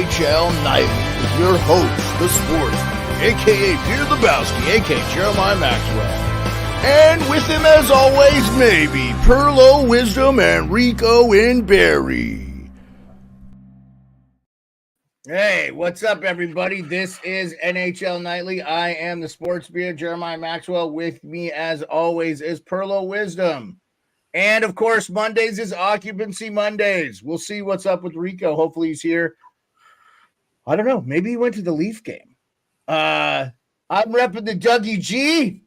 NHL Nightly with your host, the sports, a.k.a. Pierre Lebowski, a.k.a. Jeremiah Maxwell. And with him, as always, maybe Pearlo, Wisdom, and Rico in Barry. Hey, what's up, everybody? This is NHL Nightly. I am the sports beer, Jeremiah Maxwell. With me, as always, is Pearlo Wisdom. And, of course, Mondays is Occupancy Mondays. We'll see what's up with Rico. Hopefully he's here. I don't know. Maybe he went to the Leaf game. I'm repping the Dougie G.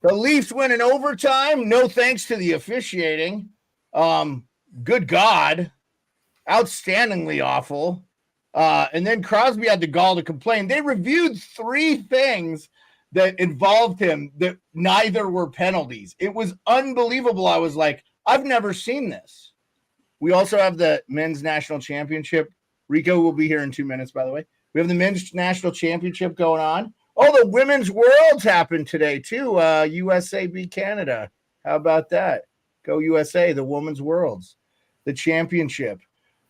The Leafs win in overtime. No thanks to the officiating. Good God. Outstandingly awful. And then Crosby had the gall to complain. They reviewed 3 things that involved him that neither were penalties. It was unbelievable. I was like, I've never seen this. We also have the men's national championship. Rico will be here in 2 minutes, by the way. We have the men's national championship going on. Oh, the women's worlds happened today, too. USA beat Canada. How about that? Go USA, the women's worlds, the championship.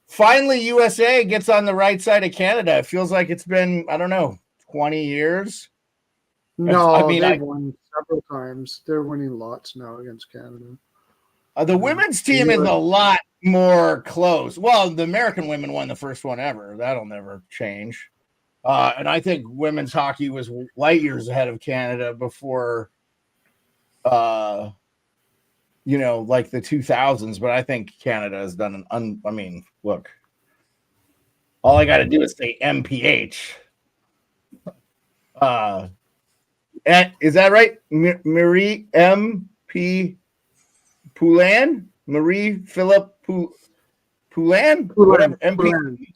Finally, USA gets on the right side of Canada. It feels like it's been, 20 years. No, they've won several times. They're winning lots now against Canada. The women's team is a lot more close. Well, the American women won the first one ever. That'll never change. And I think women's hockey was light years ahead of Canada before, like the 2000s. But I think Canada has done look, all I got to do is say MPH. Is that right? Marie M.P. Poulin? Marie Philip Poulin? Whatever. MP.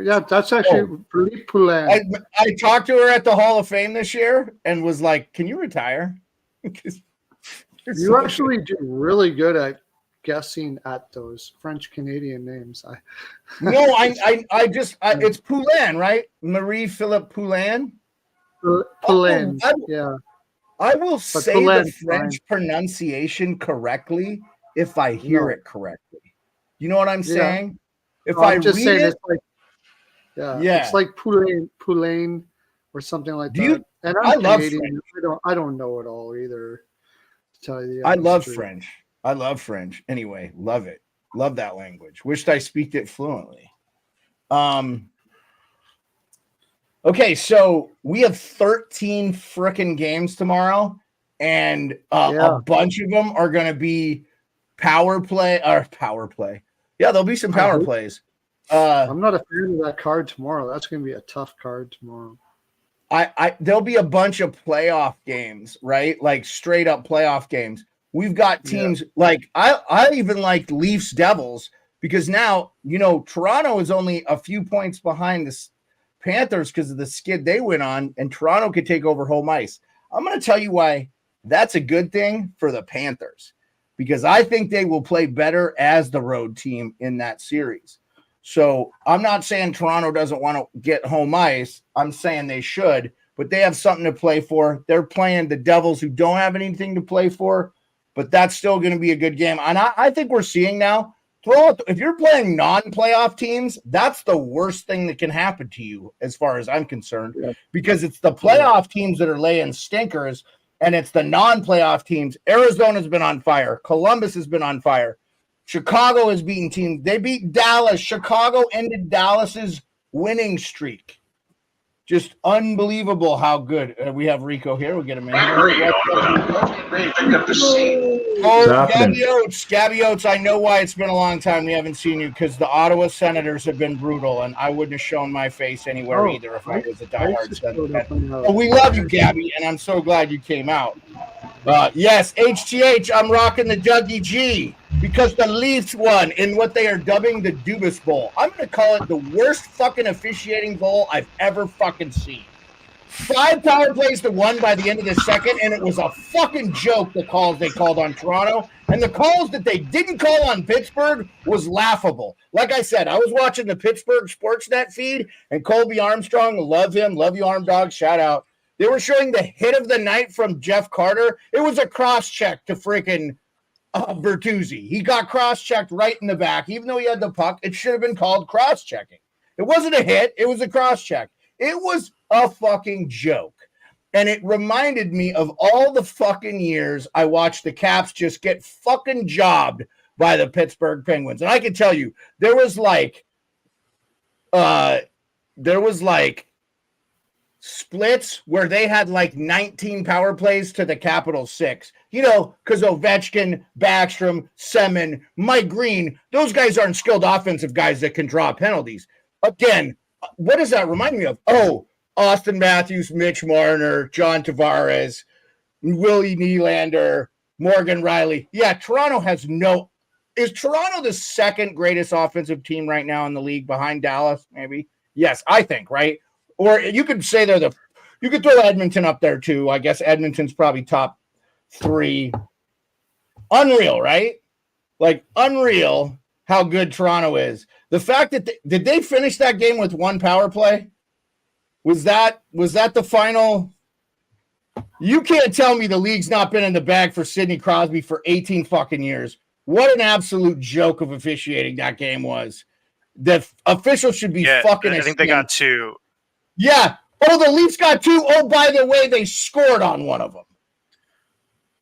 Yeah, that's actually Philippe Poulin. I talked to her at the Hall of Fame this year and was like, can you retire? You actually do really good at guessing at those French Canadian names. It's Poulin, right? Marie Philip Poulin. Poulin, yeah. I will say Poulin, the French pronunciation correctly if I hear it correctly. You know what I'm saying? If I just read saying it, it's like, it's like Poulin or something like that. And I'm Canadian. I don't know it all either. To tell you, I love French. I love French. Anyway, love it. Love that language. Wished I speak it fluently. Okay, so we have 13 frickin' games tomorrow, and a bunch of them are going to be power play. Yeah, there'll be some power plays. I'm not a fan of that card tomorrow. That's going to be a tough card tomorrow. There'll be a bunch of playoff games, right? Like straight up playoff games. We've got teams like I even like Leafs Devils because now, Toronto is only a few points behind the Panthers because of the skid they went on, and Toronto could take over home ice. I'm going to tell you why that's a good thing for the Panthers, because I think they will play better as the road team in that series. So I'm not saying Toronto doesn't want to get home ice. I'm saying they should, but they have something to play for. They're playing the Devils, who don't have anything to play for, but that's still going to be a good game. And I think we're seeing now, if you're playing non-playoff teams, that's the worst thing that can happen to you as far as I'm concerned, because it's the playoff teams that are laying stinkers, and it's the non-playoff teams. Arizona's been on fire. Columbus has been on fire. Chicago has beaten teams. They beat Dallas. Chicago ended Dallas's winning streak. Just unbelievable how good. We have Rico here. We'll get him in here. Gabby Oates, I know why it's been a long time we haven't seen you, because the Ottawa Senators have been brutal, and I wouldn't have shown my face anywhere either if I was a diehard Senator. But we love you, Gabby, and I'm so glad you came out. Yes, HTH, I'm rocking the Dougie G because the Leafs won in what they are dubbing the Dubas Bowl. I'm going to call it the worst fucking officiating bowl I've ever fucking seen. 5 power plays to 1 by the end of the second, and it was a fucking joke, the calls they called on Toronto. And the calls that they didn't call on Pittsburgh was laughable. Like I said, I was watching the Pittsburgh Sportsnet feed, and Colby Armstrong, love him, love you, Arm Dog, shout out. They were showing the hit of the night from Jeff Carter. It was a cross-check to freaking Bertuzzi. He got cross-checked right in the back. Even though he had the puck, it should have been called cross-checking. It wasn't a hit. It was a cross-check. It was a fucking joke. And it reminded me of all the fucking years I watched the Caps just get fucking jobbed by the Pittsburgh Penguins. And I can tell you, there was like splits where they had like 19 power plays to the Capitals 6. You know, because Ovechkin, Backstrom, Semin, Mike Green, those guys aren't skilled offensive guys that can draw penalties. Again, what does that remind me of? Oh, Austin Matthews, Mitch Marner, John Tavares, Willie Nylander, Morgan Riley. Yeah, Toronto has no. Is Toronto the second greatest offensive team right now in the league behind Dallas? Maybe. Yes, I think, right? Or you could say they're you could throw Edmonton up there too. I guess Edmonton's probably top 3. Unreal, right? Like unreal how good Toronto is. The fact that did they finish that game with 1 power play? Was that the final? You can't tell me the league's not been in the bag for Sidney Crosby for 18 fucking years. What an absolute joke of officiating that game was. The officials should be fucking I think they got 2. Yeah. Oh, the Leafs got 2. Oh, by the way, they scored on one of them.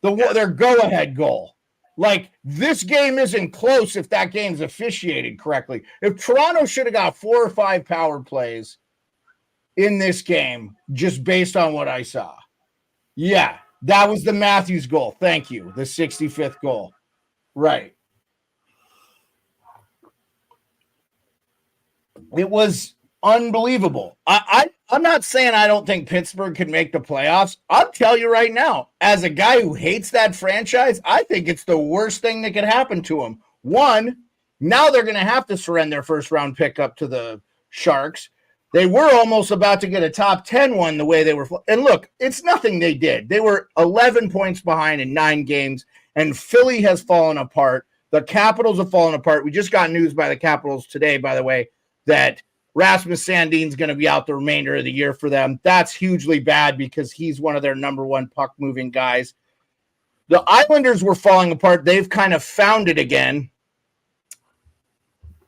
Their go-ahead goal. Like, this game isn't close if that game's officiated correctly. If Toronto should have got 4 or 5 power plays in this game, just based on what I saw. Yeah, that was the Matthews goal. Thank you. The 65th goal. Right. It was unbelievable. I'm not saying I don't think Pittsburgh can make the playoffs. I'll tell you right now, as a guy who hates that franchise, I think it's the worst thing that could happen to them. One, now they're going to have to surrender their first-round pick up to the Sharks. They were almost about to get a top 10 one the way they were. And look, it's nothing they did. They were 11 points behind in 9 games, and Philly has fallen apart. The Capitals have fallen apart. We just got news by the Capitals today, by the way, that Rasmus Sandin's going to be out the remainder of the year for them. That's hugely bad because he's one of their number 1 puck-moving guys. The Islanders were falling apart. They've kind of found it again.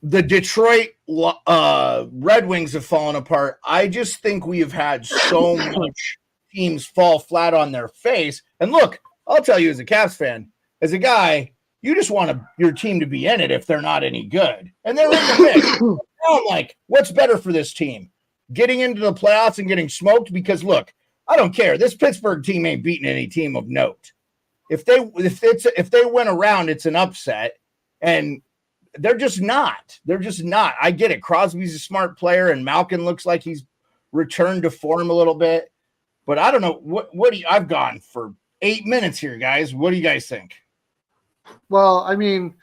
The Detroit Red Wings have fallen apart. I just think we have had so much teams fall flat on their face. And look, I'll tell you as a Caps fan, as a guy, you just want your team to be in it if they're not any good. And they're in the mix. Now I'm like, what's better for this team? Getting into the playoffs and getting smoked? Because look, I don't care. This Pittsburgh team ain't beating any team of note. If they win around, it's an upset. And they're just not. They're just not. I get it. Crosby's a smart player, and Malkin looks like he's returned to form a little bit. But I don't know. What do you, I've gone for 8 minutes here, guys. What do you guys think? Well, I mean,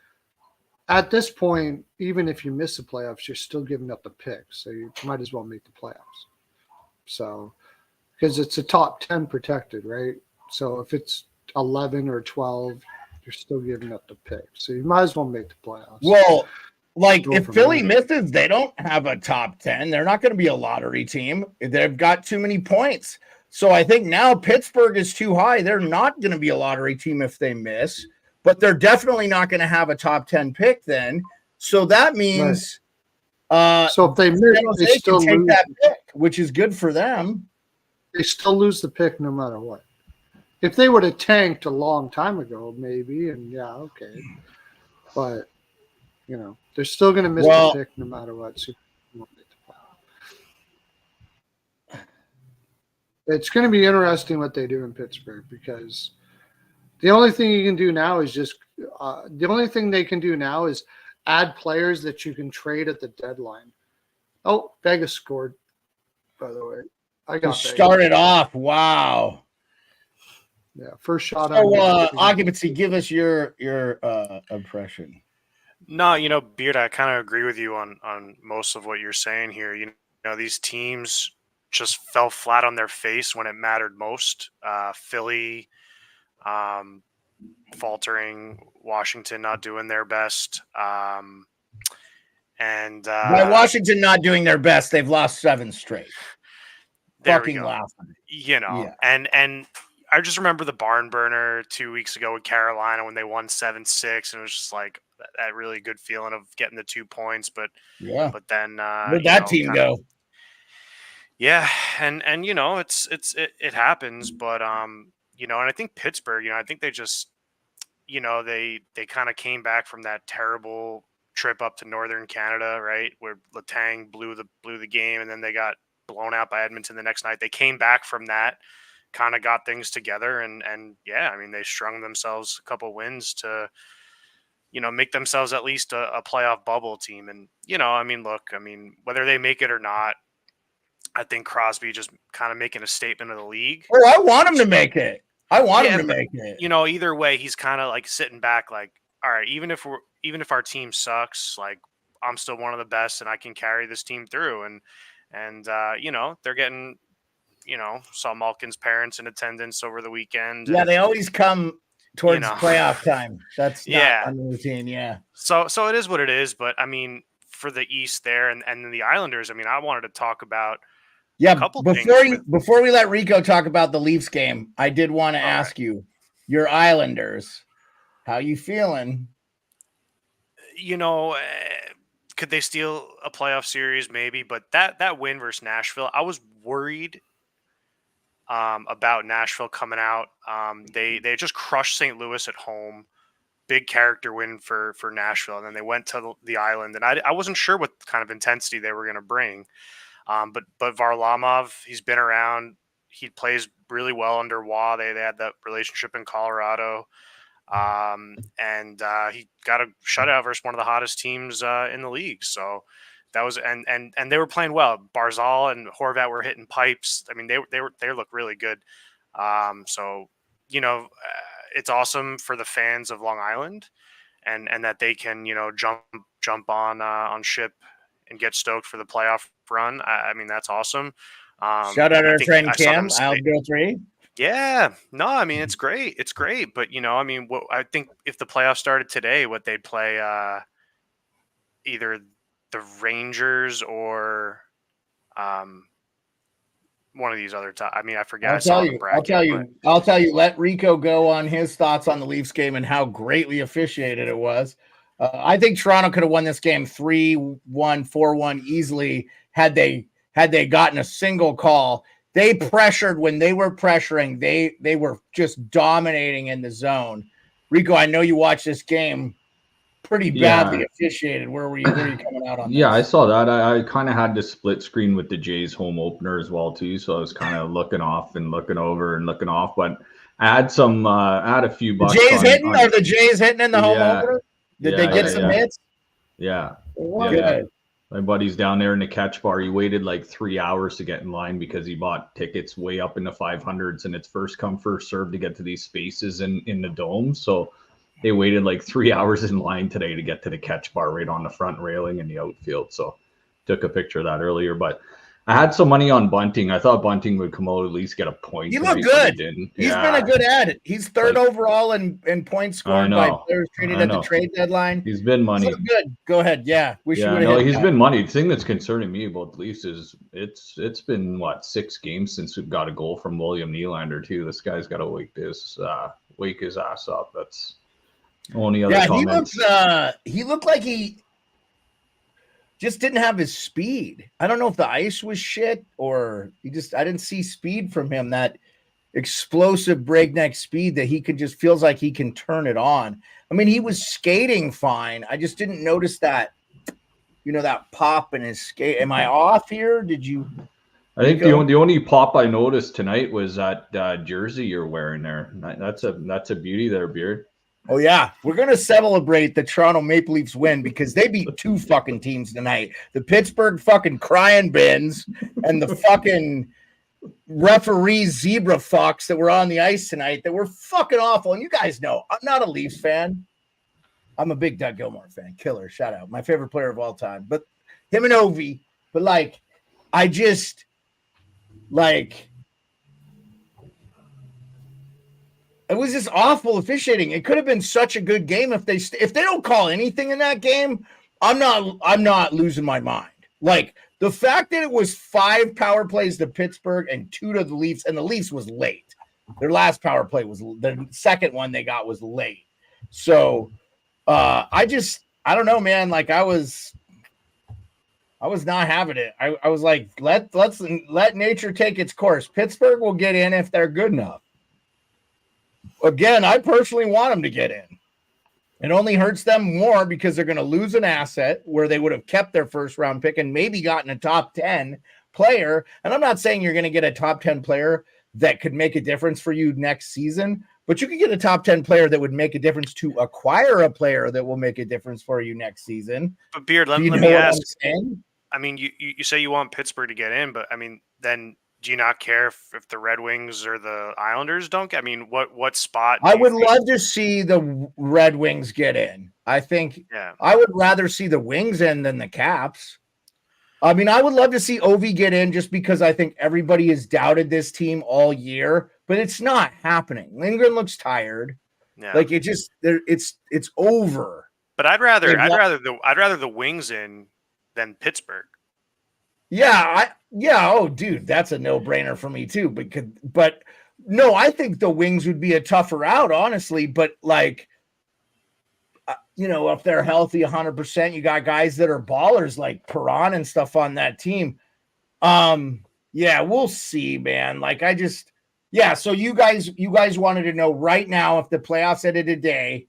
at this point, even if you miss the playoffs, you're still giving up the pick. So you might as well make the playoffs. So, because it's a top 10 protected, right? So if it's 11 or 12, you're still giving up the pick. So you might as well make the playoffs. Well, like if Philly misses, they don't have a top 10. They're not going to be a lottery team. They've got too many points. So I think now Pittsburgh is too high. They're not going to be a lottery team if they miss, but they're definitely not going to have a top 10 pick then. So that means so if they miss, they still take that pick, which is good for them. They still lose the pick no matter what. If they would have tanked a long time ago, maybe, and yeah, okay. But, you know, they're still going to miss the pick no matter what. So it's going to be interesting what they do in Pittsburgh because the only thing you can do now is the only thing they can do now is add players that you can trade at the deadline. Oh, Vegas scored, by the way. I got started off. Wow. Yeah, first shot. So, Occupancy, give us your impression. No, Beard, I kind of agree with you on most of what you're saying here. You know, these teams just fell flat on their face when it mattered most. Philly faltering, Washington not doing their best. And by Washington not doing their best, they've lost 7 straight. Fucking laughing. Yeah. And I just remember the barn burner 2 weeks ago with Carolina when they won 7-6, and it was just like, that really good feeling of getting the 2 points. But Yeah. then Where'd that team go? Yeah, and it happens, but and I think Pittsburgh, I think they just they kind of came back from that terrible trip up to northern Canada, right, where Letang blew the game, and then they got blown out by Edmonton the next night. They came back from that, kind of got things together, and yeah, I mean, they strung themselves a couple wins to make themselves at least a playoff bubble team. And I mean, look, I mean, whether they make it or not, I think Crosby just kind of making a statement of the league. Oh, I want him to make it. I want him to but, make it. Either way, he's kind of like sitting back, like, all right, even if our team sucks, like, I'm still one of the best, and I can carry this team through. And they're getting, saw Malkin's parents in attendance over the weekend. Yeah, and, they always come towards playoff time. That's not on the routine. Yeah. So it is what it is. But I mean, for the East there, and then the Islanders, I mean, I wanted to talk about. Yeah, before we let Rico talk about the Leafs game, I did want to ask you, your Islanders, how you feeling? Could they steal a playoff series? Maybe, but that win versus Nashville, I was worried about Nashville coming out. They just crushed St. Louis at home. Big character win for Nashville, and then they went to the island, and I wasn't sure what kind of intensity they were going to bring. But Varlamov, he's been around. He plays really well under Waugh. They had that relationship in Colorado. And he got a shutout versus one of the hottest teams in the league. So that was and they were playing well. Barzal and Horvat were hitting pipes. I mean, they look really good. So it's awesome for the fans of Long Island, and that they can jump on ship and get stoked for the playoff run. I mean, that's awesome. Shout out our friend Cam, Isle 3. Yeah, no, I mean, it's great. It's great. But, I mean, I think if the playoffs started today, what they'd play either the Rangers or one of these other I mean, I forget. I'll tell you. Let Rico go on his thoughts on the Leafs game and how greatly officiated it was. I think Toronto could have won this game 3-1, 4-1 easily had they gotten a single call. They pressured when they were pressuring. They were just dominating in the zone. Rico, I know you watched this game. Pretty badly officiated. Where were you coming out on? Yeah, this? I saw that. I kind of had to split screen with the Jays home opener as well too, so I was kind of looking off and looking over and looking off. But I had a few bucks. Are the Jays hitting in the home opener? Did they get some hits? Yeah. Good. My buddy's down there in the catch bar. He waited like 3 hours to get in line because he bought tickets way up in the 500s, and it's first come, first served to get to these spaces in the dome. So they waited like 3 hours in line today to get to the catch bar right on the front railing in the outfield. So took a picture of that earlier. But I had some money on Bunting. I thought Bunting would come out at least get a point. He looked good. He's been a good ad. He's third overall in points scored by players traded at the trade deadline. He's been money. He's good. Go ahead. Yeah. He's been money. The thing that's concerning me about the Leafs is it's been 6 games since we've got a goal from William Nylander too. This guy's got to wake his ass up. That's only other comments. He looked like he just didn't have his speed. I don't know if the ice was shit or I didn't see speed from him, that explosive breakneck speed that he feels like he can turn it on. I mean, he was skating fine. I just didn't notice that, that pop in his skate. Am I off here? Did you? I think the only pop I noticed tonight was that jersey you're wearing there. That's a beauty there, Beard. Oh, yeah. We're going to celebrate the Toronto Maple Leafs win because they beat 2 fucking teams tonight. The Pittsburgh fucking crying bins and the fucking referee zebra fucks that were on the ice tonight that were fucking awful. And you guys know, I'm not a Leafs fan. I'm a big Doug Gilmour fan. Killer. Shout out. My favorite player of all time. But him and Ovi. But, it was just awful officiating. It could have been such a good game if they don't call anything in that game. I'm not losing my mind. Like, the fact that it was 5 power plays to Pittsburgh and 2 to the Leafs, and the Leafs was late. Their last power play was the second one they got was late. So I don't know, man. Like I was not having it. I was like, let nature take its course. Pittsburgh will get in if they're good enough. Again, I personally want them to get in. It only hurts them more because they're going to lose an asset where they would have kept their first round pick and maybe gotten a top 10 player. And I'm not saying you're going to get a top 10 player that could make a difference for you next season, but you could get a top 10 player that would make a difference to acquire a player that will make a difference for you next season. But Beard, let me ask. I mean, you say you want Pittsburgh to get in, but I mean, then do you not care if the Red Wings or the Islanders don't? I mean, what spot? I would love to see the Red Wings get in. I think I would rather see the Wings in than the Caps. I mean, I would love to see Ovi get in just because I think everybody has doubted this team all year, but it's not happening. Lindgren looks tired. Yeah. Like it just it's over. But I'd rather the Wings in than Pittsburgh. Yeah, oh, dude, that's a no-brainer for me too. But no, I think the Wings would be a tougher out, honestly. But like, if they're healthy 100%, you got guys that are ballers like Perron and stuff on that team. Yeah, we'll see, man. Like, so you guys wanted to know right now if the playoffs ended today,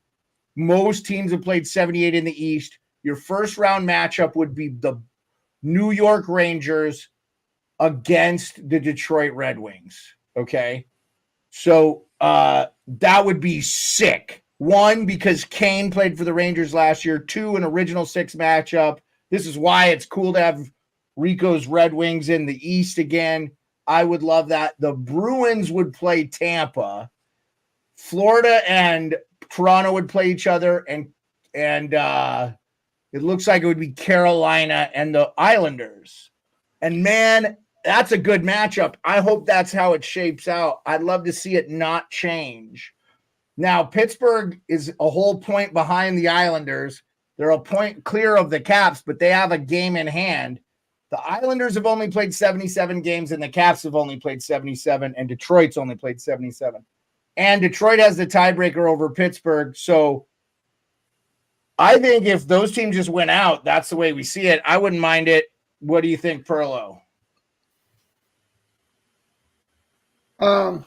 most teams have played 78 in the East. Your first round matchup would be the New York Rangers against the Detroit Red Wings. Okay. So that would be sick. 1, because Kane played for the Rangers last year. 2, an original 6 matchup. This is why it's cool to have Rico's Red Wings in the East again. I would love that. The Bruins would play Tampa. Florida and Toronto would play each other, and it looks like it would be Carolina and the Islanders. And man, that's a good matchup. I hope that's how it shapes out. I'd love to see it not change. Now, Pittsburgh is a whole point behind the Islanders. They're a point clear of the Caps, but they have a game in hand. The Islanders have only played 77 games, and the Caps have only played 77, and Detroit's only played 77. And Detroit has the tiebreaker over Pittsburgh. So I think if those teams just went out, that's the way we see it. I wouldn't mind it. What do you think, Pearlo? I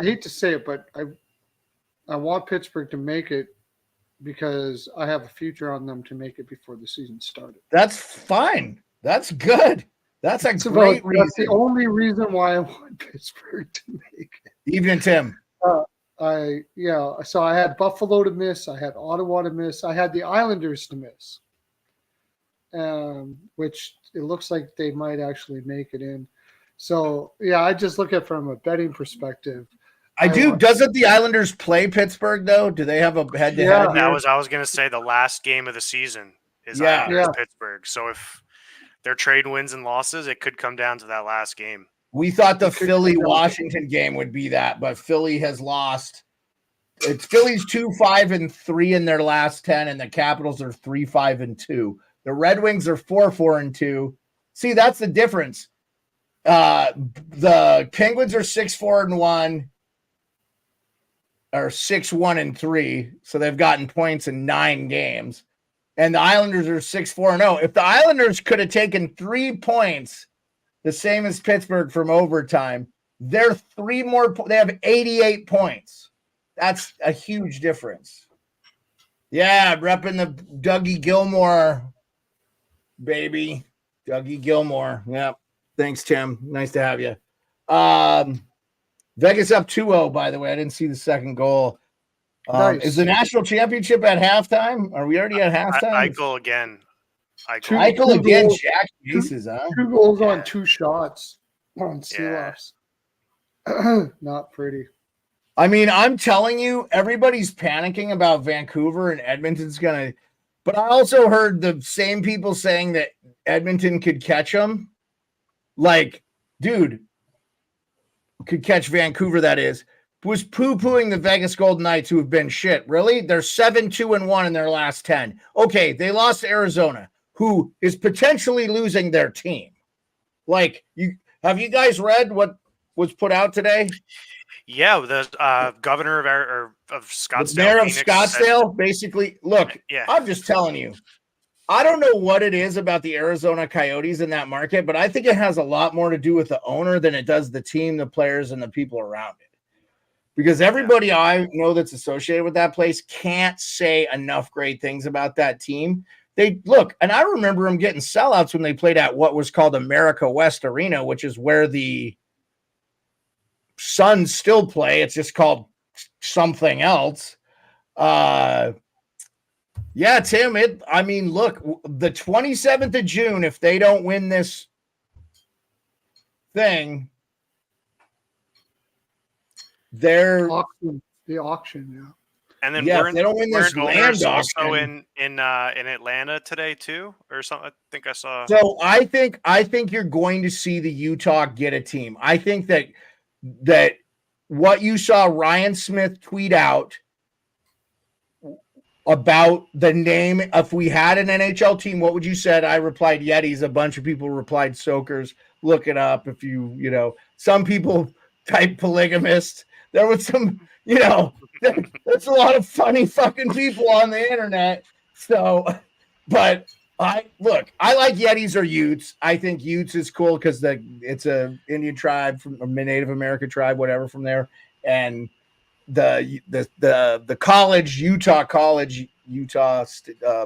hate to say it, but I want Pittsburgh to make it because I have a future on them to make it before the season started. That's fine. That's good. That's a great reason. That's the only reason why I want Pittsburgh to make it. Evening, Tim. So I had Buffalo to miss. I had Ottawa to miss. I had the Islanders to miss, which it looks like they might actually make it in. So, I just look at it from a betting perspective. I do. Doesn't the Islanders play Pittsburgh, though? Do they have a head-to-head? I was going to say the last game of the season is Islanders Pittsburgh. So if their trade wins and losses, it could come down to that last game. We thought the Philly-Washington game would be that, but Philly has lost. It's Philly's 2-5-3 in their last 10, and the Capitals are 3-5-2. The Red Wings are 4-4-2. See, that's the difference. The Penguins are 6-4-1 or 6-1-3, so they've gotten points in 9 games. And the Islanders are 6-4-0. If the Islanders could have taken 3 points, the same as Pittsburgh from overtime, they're 3 more. They have 88 points. That's a huge difference. Yeah, repping the Dougie Gilmore, baby. Dougie Gilmore. Yep. Thanks, Tim. Nice to have you. Vegas up 2-0, by the way. I didn't see the second goal. Nice. Is the national championship at halftime? Are we already at halftime? Eichel again. Eichel again. Jack Aces, huh? 2 goals on 2 shots on Sealoffs. Not pretty. I mean, I'm telling you, everybody's panicking about Vancouver and Edmonton's going to. But I also heard the same people saying that Edmonton could catch them. Like, dude, could catch Vancouver, that is, was poo-pooing the Vegas Golden Knights, who have been shit. Really? They're 7-2-1 in their last 10. Okay, they lost to Arizona, who is potentially losing their team. Like, have you guys read what was put out today? Yeah, the governor of The Scottsdale, mayor of Phoenix, said- Scottsdale, basically, look, yeah, I'm just telling you, I don't know what it is about the Arizona Coyotes in that market, but I think it has a lot more to do with the owner than it does the team, the players, and the people around it. Because everybody I know that's associated with that place can't say enough great things about that team. They look, and I remember them getting sellouts when they played at what was called America West Arena, which is where the Suns still play. It's just called something else. Yeah, Tim, I mean, look, the 27th of June, if they don't win this thing, they're the auction, yeah. and then if they don't win this land also auction in Atlanta today too, or something. I think I saw. So I think you're going to see the Utah get a team. I think that what you saw Ryan Smith tweet out about the name, if we had an NHL team, what would you said? I replied Yetis. A bunch of people replied Soakers. Look it up if some people type polygamist. There was some, there's a lot of funny fucking people on the internet. So, but I like Yetis or Utes. I think Utes is cool because it's a Indian tribe from a Native American tribe, whatever from there. And the college, Utah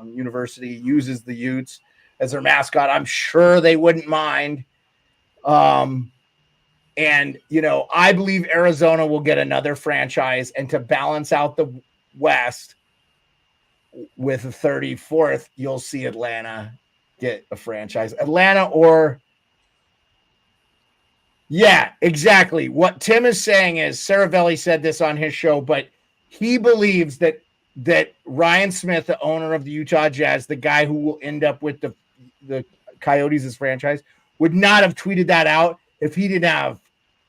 University uses the Utes as their mascot. I'm sure they wouldn't mind. And I believe Arizona will get another franchise, and to balance out the West with a 34th, you'll see Atlanta get a franchise. Atlanta or yeah, exactly. What Tim is saying is Saravelli said this on his show, but he believes that Ryan Smith, the owner of the Utah Jazz, the guy who will end up with the Coyotes as franchise, would not have tweeted that out if he didn't have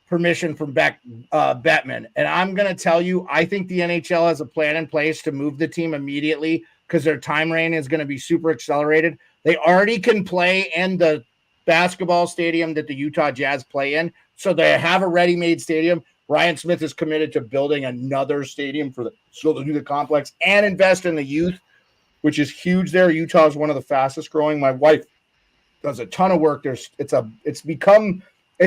permission from Bettman. And I'm going to tell you, I think the NHL has a plan in place to move the team immediately because their time reign is going to be super accelerated. They already can play in the basketball stadium that the Utah Jazz play in. So they have a ready-made stadium. Ryan Smith is committed to building another stadium so they'll do the complex and invest in the youth, which is huge there. Utah is one of the fastest growing. My wife does a ton of work there. It's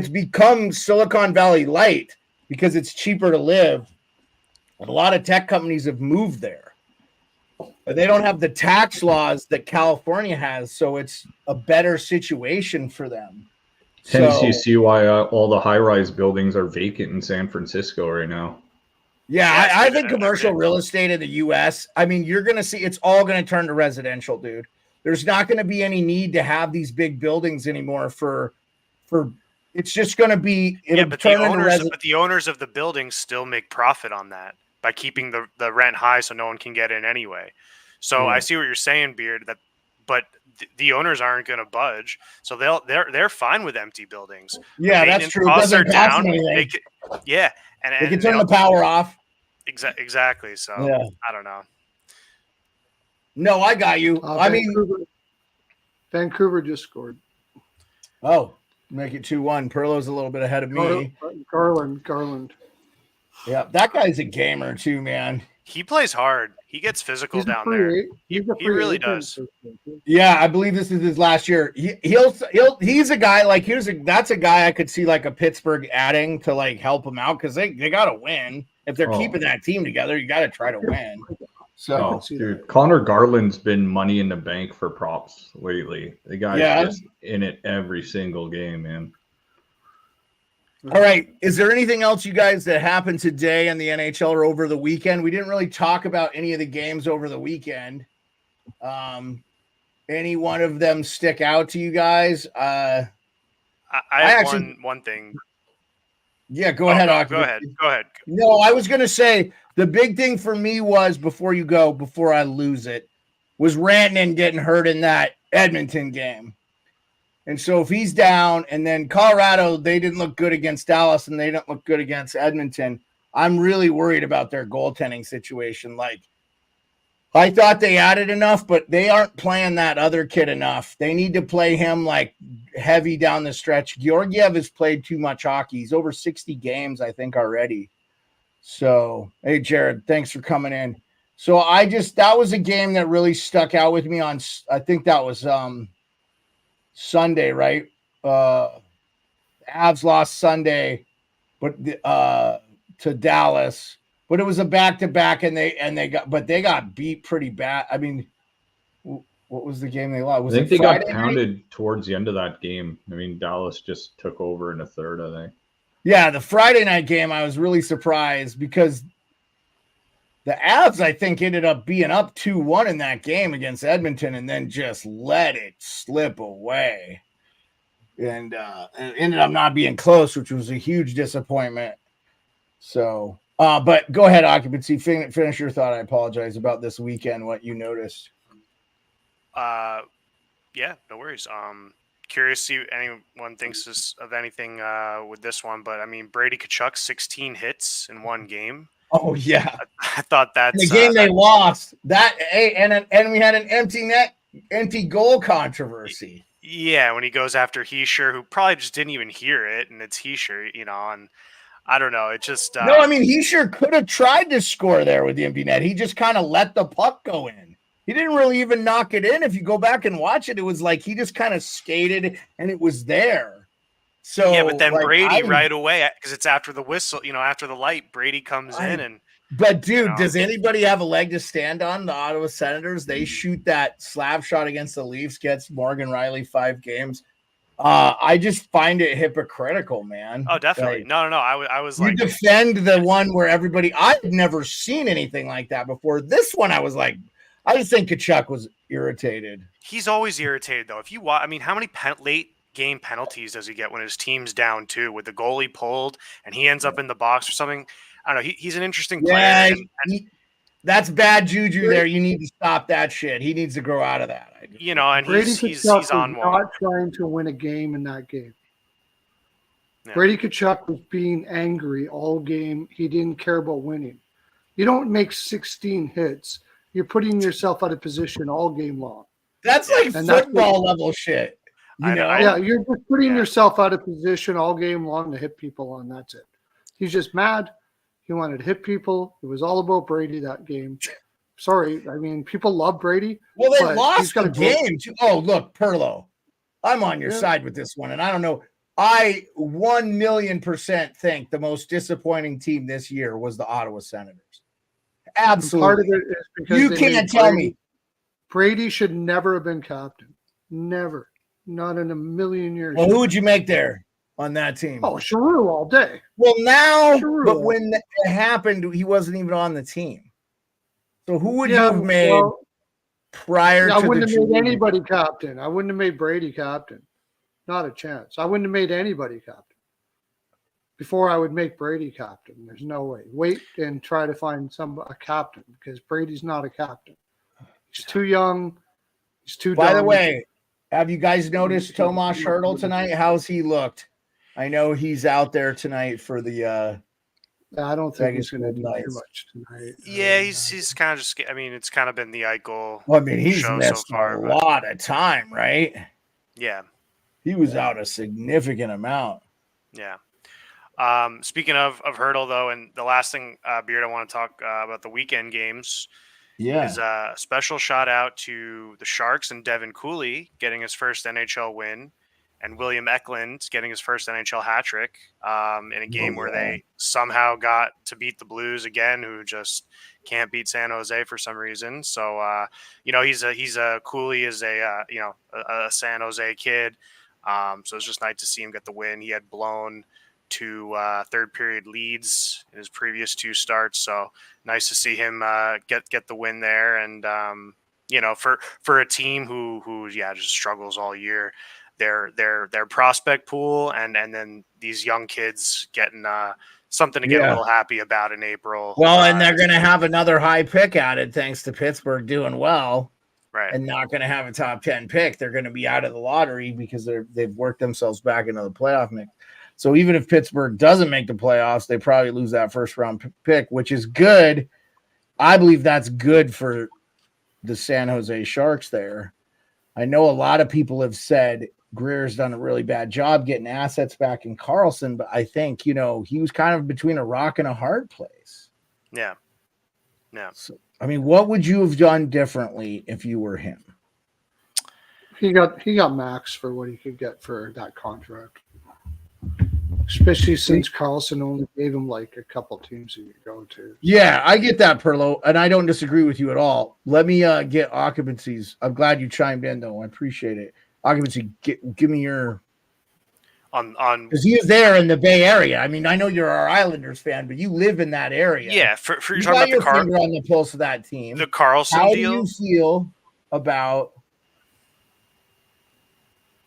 become Silicon Valley light because it's cheaper to live. And a lot of tech companies have moved there. But they don't have the tax laws that California has, so it's a better situation for them. Hence, you see why all the high-rise buildings are vacant in San Francisco right now. Yeah, I think commercial real estate in the U.S., I mean, you're going to see it's all going to turn to residential, dude. There's not going to be any need to have these big buildings anymore for it's just going to be but the owners of the buildings still make profit on that by keeping the rent high so no one can get in anyway. So I see what you're saying, Beard, but the owners aren't going to budge. So they're fine with empty buildings. Yeah, that's true. It doesn't cost anything. And they can turn the power off. Exactly. So I don't know. No, I got you. Vancouver just scored. Oh, make it 2-1. Pearlo's a little bit ahead of me. Garland. Yeah, that guy's a gamer too, man. He plays hard. He gets physical down there. He really does. Yeah, I believe this is his last year. He's a guy that's a guy I could see like a Pittsburgh adding to like help him out because they got to win. If they're keeping that team together, you got to try to win. So, dude, Connor Garland's been money in the bank for props lately. The guy's just in it every single game, man. All right. Is there anything else, you guys, that happened today in the NHL or over the weekend? We didn't really talk about any of the games over the weekend. Any one of them stick out to you guys? I have one thing. Yeah, go ahead. Go ahead. No, I was going to say the big thing for me was before I lose it, was Rantanen getting hurt in that Edmonton game. And so if he's down, and then Colorado, they didn't look good against Dallas, and they didn't look good against Edmonton, I'm really worried about their goaltending situation. Like, I thought they added enough, but they aren't playing that other kid enough. They need to play him like heavy down the stretch. Georgiev has played too much hockey. He's over 60 games, I think, already. So, hey, Jared, thanks for coming in. So that was a game that really stuck out with me on, I think that was Sunday, right? Avs lost Sunday, but to Dallas, but it was a back-to-back, and they got beat pretty bad. I mean, what was the game they lost? I think they got pounded towards the end of that game. I mean, Dallas just took over in a third, I think. Yeah, the Friday night game, I was really surprised because the Avs, I think, ended up being up 2-1 in that game against Edmonton and then just let it slip away. And it ended up not being close, which was a huge disappointment. So, but go ahead, Occupancy. Finish your thought. I apologize about this weekend, what you noticed. Yeah, no worries. Curious to see if anyone thinks of anything with this one, but I mean, Brady Tkachuk, 16 hits in one game. Oh yeah, I thought that's the game they lost. And we had an empty goal controversy. Yeah, when he goes after Heischer, who probably just didn't even hear it, and it's Heischer, and I don't know. It just no. I mean, Heischer could have tried to score there with the empty net. He just kind of let the puck go in. He didn't really even knock it in. If you go back and watch it, it was like he just kind of skated and it was there. So yeah, but then Brady right away, because it's after the whistle, after the light, Brady comes in and. But dude, does anybody have a leg to stand on? The Ottawa Senators, they shoot that slap shot against the Leafs, gets Morgan Riley 5 games. I just find it hypocritical, man. Oh, definitely. No. I was you defend the one where everybody. I've never seen anything like that before. This one, I was like. I just think Tkachuk was irritated. He's always irritated, though. If you watch, I mean, how many late game penalties does he get when his team's down too, with the goalie pulled and he ends up in the box or something? I don't know. He's an interesting player. That's bad juju there. You need to stop that shit. He needs to grow out of that. And he's on one. Not trying to win a game in that game. Yeah. Brady Tkachuk was being angry all game. He didn't care about winning. You don't make 16 hits. You're putting yourself out of position all game long. That's like football level shit. Yeah, you're just putting yourself out of position all game long to hit people, and that's it. He's just mad. He wanted to hit people. It was all about Brady that game. Sorry. I mean, people love Brady. Well, they lost the game. Oh, look, Pearlo. I'm on your side with this one, and I don't know. I 1,000,000% think the most disappointing team this year was the Ottawa Senators. Absolutely. Part of it is because you can't tell me. Brady should never have been captain. Never. Not in a million years. Well, who would you make there on that team? Oh, Giroux all day. Well, now, but when it happened, he wasn't even on the team. So who would you have made prior to I wouldn't have made anybody captain. I wouldn't have made Brady captain. Not a chance. I wouldn't have made anybody captain. Before I would make Brady captain. There's no way. Wait and try to find a captain because Brady's not a captain. He's too young. He's too dumb. By the way, have you guys noticed Tomas Hertl tonight? How's he looked? I know he's out there tonight for the I don't think he's going to do too much tonight. Yeah, he's kind of just. I mean, it's kind of been the Eichel. Well, I mean, he's missed a lot of time, right? Yeah, he was out a significant amount. Yeah. Speaking of Hertl, though, and the last thing, Beard, I want to talk about the weekend games. Yeah, is a special shout out to the Sharks and Devin Cooley getting his first NHL win, and William Eklund getting his first NHL hat trick in a game where they somehow got to beat the Blues again, who just can't beat San Jose for some reason. So Cooley is a San Jose kid. So it's just nice to see him get the win. He had blown 2 third period leads in his previous 2 starts. So nice to see him get the win there. And for a team who just struggles all year, their prospect pool and then these young kids getting something to get a little happy about in April. Well, and they're going to have another high pick added thanks to Pittsburgh doing well. Right. And not going to have a top 10 pick. They're going to be out of the lottery because they've worked themselves back into the playoff mix. So even if Pittsburgh doesn't make the playoffs, they probably lose that first round pick, which is good. I believe that's good for the San Jose Sharks there. I know a lot of people have said Greer's done a really bad job getting assets back in Carlson, but I think, he was kind of between a rock and a hard place. Yeah. Yeah. So, I mean, what would you have done differently if you were him? He got max for what he could get for that contract. Especially since Carlson only gave him like a couple teams he could go to. Yeah, I get that, Pearlo, and I don't disagree with you at all. Let me get Occupancies. I'm glad you chimed in, though. I appreciate it. Occupancy, give me your on because he is there in the Bay Area. I mean, I know you're our Islanders fan, but you live in that area. Yeah, for you you're talking about finger on the pulse of that team. The Carlson How deal. How do you feel about?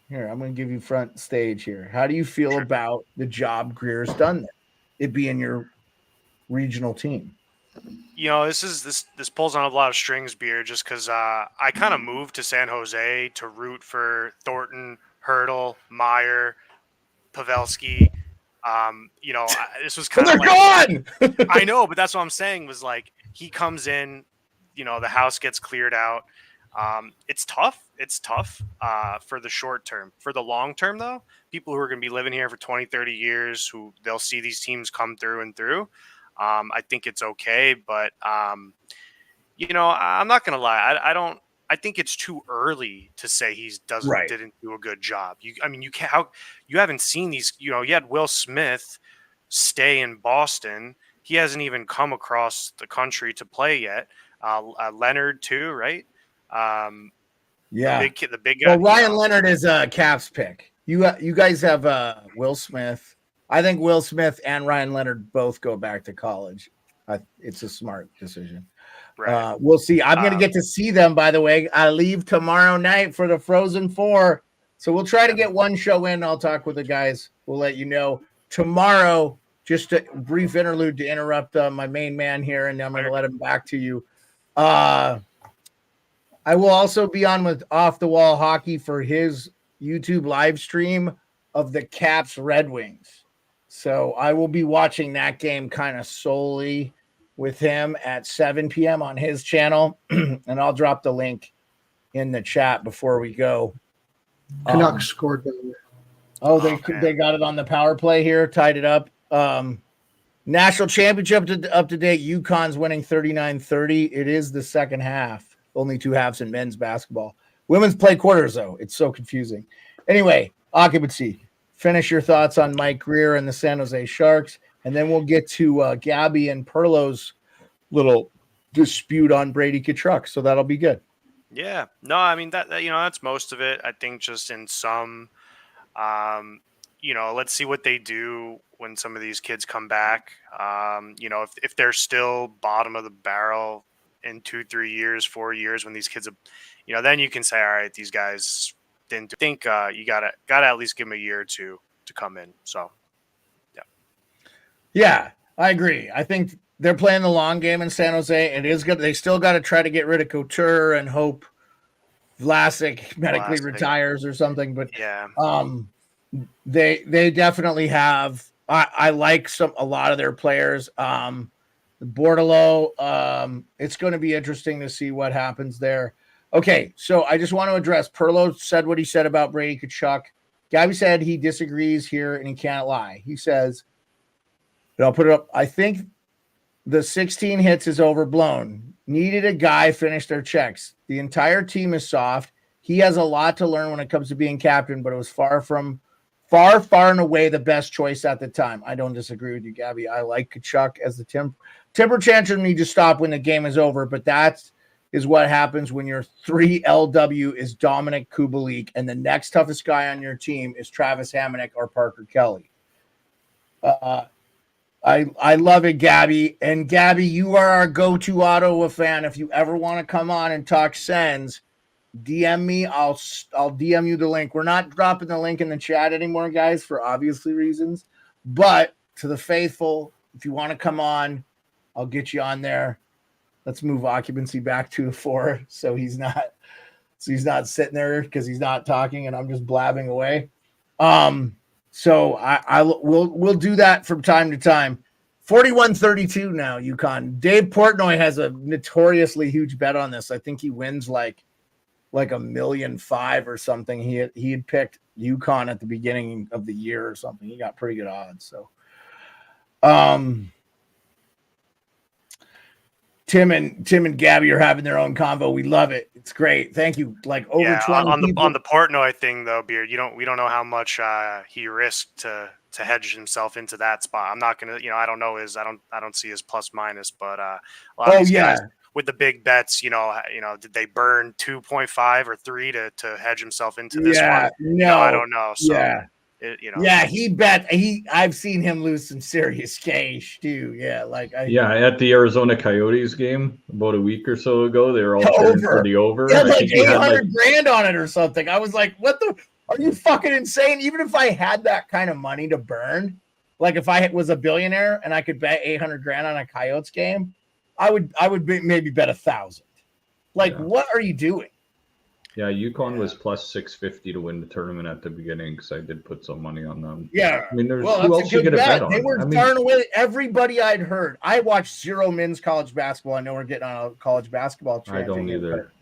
Here, I'm going to give you front stage here. How do you feel about the job Greer's done there? It being your regional team. This pulls on a lot of strings, Beer, just because I kind of moved to San Jose to root for Thornton, Hurdle, Meyer, Pavelski. This was kind of gone. I know, but that's what I'm saying was like he comes in, the house gets cleared out. It's tough. It's tough for the short term. For the long term, though, people who are going to be living here for 20, 30 years, who they'll see these teams come through and through. I think it's okay, but I'm not going to lie. I think it's too early to say didn't do a good job. You haven't seen these. You had Will Smith stay in Boston. He hasn't even come across the country to play yet. Leonard too, right? Yeah, the big guy. Well, Ryan Leonard is a Caps pick. You guys have Will Smith. I think Will Smith and Ryan Leonard both go back to college. It's a smart decision. Right. We'll see. I'm going to get to see them, by the way. I leave tomorrow night for the Frozen Four. So we'll try to get one show in. I'll talk with the guys. We'll let you know. Tomorrow, just a brief interlude to interrupt my main man here, and I'm going to let him back to you. I will also be on with Off the Wall Hockey for his YouTube live stream of the Caps Red Wings. So I will be watching that game kind of solely with him at 7 p.m. on his channel, and I'll drop the link in the chat before we go. Canucks scored. They got it on the power play here, tied it up. National championship up to date. UConn's winning 39-30. It is the second half. Only two halves in men's basketball. Women's play quarters, though. It's so confusing. Anyway, Occupancy. Finish your thoughts on Mike Greer and the San Jose Sharks, and then we'll get to Gabby and Pearlo's little dispute on Brady Tkachuk. So that'll be good. Yeah. No, I mean, that's most of it. I think just in some, let's see what they do when some of these kids come back. If they're still bottom of the barrel in 2, 3 years, 4 years, when these kids have, then you can say, all right, these guys didn't think you gotta at least give them a year or two to come in. So, yeah, I agree. I think they're playing the long game in San Jose. It is good. They still got to try to get rid of Couture and hope Vlasic medically retires or something. But yeah, they definitely have. I like a lot of their players. Bordelot. It's going to be interesting to see what happens there. Okay, so I just want to address Pearlo said what he said about Brady Tkachuk. Gabby said he disagrees here and he can't lie. He says, and I'll put it up, I think the 16 hits is overblown. Needed a guy finish their checks. The entire team is soft. He has a lot to learn when it comes to being captain, but it was far and away the best choice at the time. I don't disagree with you, Gabby. I like Tkachuk as the temper tantrum need to stop when the game is over, but that's is what happens when your 3LW is Dominic Kubalik and the next toughest guy on your team is Travis Hamonic or Parker Kelly. I love it, Gabby. And Gabby, you are our go-to Ottawa fan. If you ever want to come on and talk Sens, DM me. I'll DM you the link. We're not dropping the link in the chat anymore, guys, for obviously reasons. But to the faithful, if you want to come on, I'll get you on there. Let's move Occupancy back to a 4 so he's not sitting there because he's not talking and I'm just blabbing away. So we'll do that from time to time. 41-32 now, UConn. Dave Portnoy has a notoriously huge bet on this. I think he wins like like $1.5 million or something. He had picked UConn at the beginning of the year or something. He got pretty good odds. So, Tim and Gabby are having their own convo. We love it. It's great. Thank you. Like over 20 on people. the Portnoy thing though, Beard. We don't know how much he risked to hedge himself into that spot. I'm not gonna, I don't know I don't see his plus minus, but a lot of these guys with the big bets, did they burn 2.5 or 3 to hedge himself into this one? No, I don't know. So, yeah, he bet. I've seen him lose some serious cash too. Yeah, at the Arizona Coyotes game about a week or so ago, they were all cheering for the over. Yeah, like 800 grand on it or something. I was like, "What the? Are you fucking insane?" Even if I had that kind of money to burn, like if I was a billionaire and I could bet 800 grand on a Coyotes game, I would maybe bet 1,000. Like, what are you doing? Yeah, UConn was plus 650 to win the tournament at the beginning because I did put some money on them. Yeah, I mean, who else you get a bet on? They were far away. Everybody I'd heard. I watched zero men's college basketball. I know we're getting on a college basketball trend. I don't either.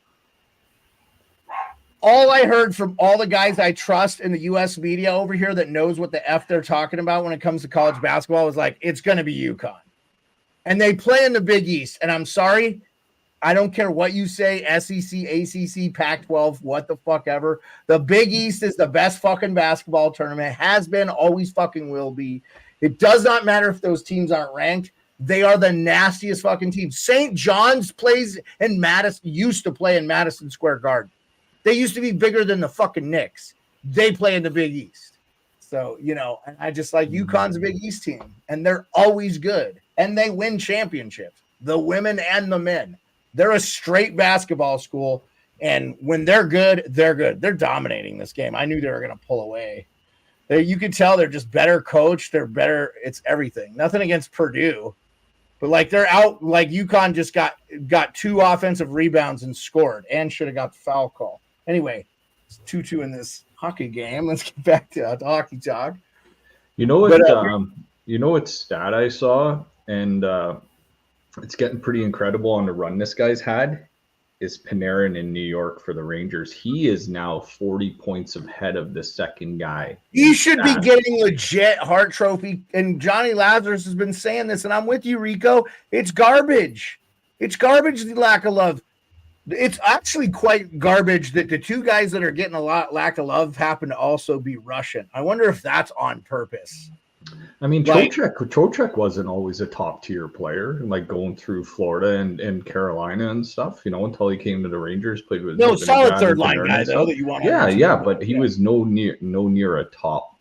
All I heard from all the guys I trust in the U.S. media over here that knows what the F they're talking about when it comes to college basketball was like, it's going to be UConn. And they play in the Big East. And I'm sorry, I don't care what you say, SEC, ACC, Pac-12, what the fuck ever. The Big East is the best fucking basketball tournament. Has been, always fucking will be. It does not matter if those teams aren't ranked. They are the nastiest fucking teams. St. John's plays in Madison, used to play in Madison Square Garden. They used to be bigger than the fucking Knicks. They play in the Big East. So, and I just like UConn's a Big East team. And they're always good. And they win championships. The women and the men. They're a straight basketball school, and when they're good, they're good. They're dominating this game. I knew they were going to pull away. You could tell they're just better coached. They're better. It's everything. Nothing against Purdue, but like they're out. Like UConn just got 2 offensive rebounds and scored, and should have got the foul call. Anyway, it's 2-2 in this hockey game. Let's get back to hockey talk. You know what stat I saw, and it's getting pretty incredible on the run this guy's had, is Panarin in New York for the Rangers. He is now 40 points ahead of the second guy. He should be getting legit Hart Trophy. And Johnny Lazarus has been saying this, and I'm with you, Rico. It's garbage. It's garbage, the lack of love. It's actually quite garbage that the 2 guys that are getting a lot lack of love happen to also be Russian. I wonder if that's on purpose. I mean, Trocheck wasn't always a top tier player, like going through Florida and Carolina and stuff, until he came to the Rangers, played with solid third line guy though that you want. Yeah, but he was no near a top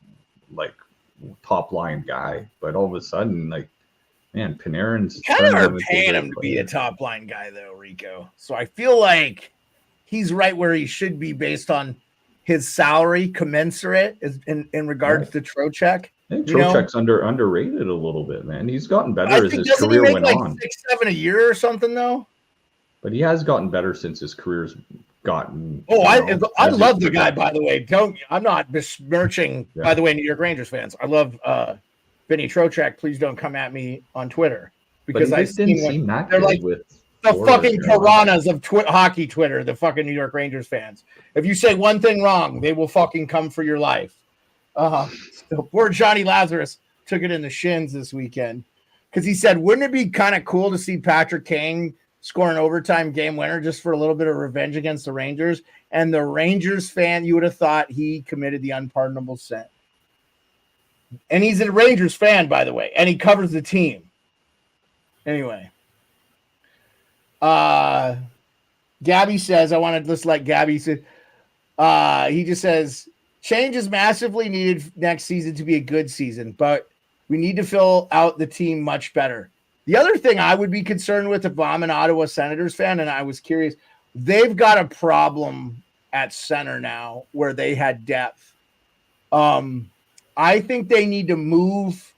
line guy. But all of a sudden, man, Panarin's kind of are paying him to be a top line guy though, Rico. So I feel like he's right where he should be based on his salary commensurate in regards to Trocheck. I think Trocheck's underrated a little bit, man. He's gotten better as his career went on. 6-7 a year or something, though. But he has gotten better since his career's gotten. I love the guy, by the way. I'm not besmirching, by the way, New York Rangers fans. I love Vinny Trocheck. Please don't come at me on Twitter because I didn't seem that they're like with the fucking piranhas of hockey Twitter. The fucking New York Rangers fans. If you say one thing wrong, they will fucking come for your life. So poor Johnny Lazarus took it in the shins this weekend because he said, wouldn't it be kind of cool to see Patrick Kane score an overtime game winner just for a little bit of revenge against the Rangers? And the Rangers fan, you would have thought he committed the unpardonable sin. And he's a Rangers fan, by the way, and he covers the team. Anyway. Gabby says, I want to just like Gabby said, he just says, change is massively needed next season to be a good season, but we need to fill out the team much better. The other thing I would be concerned with if I'm an Ottawa Senators fan, and I was curious, they've got a problem at center now where they had depth. I think they need to move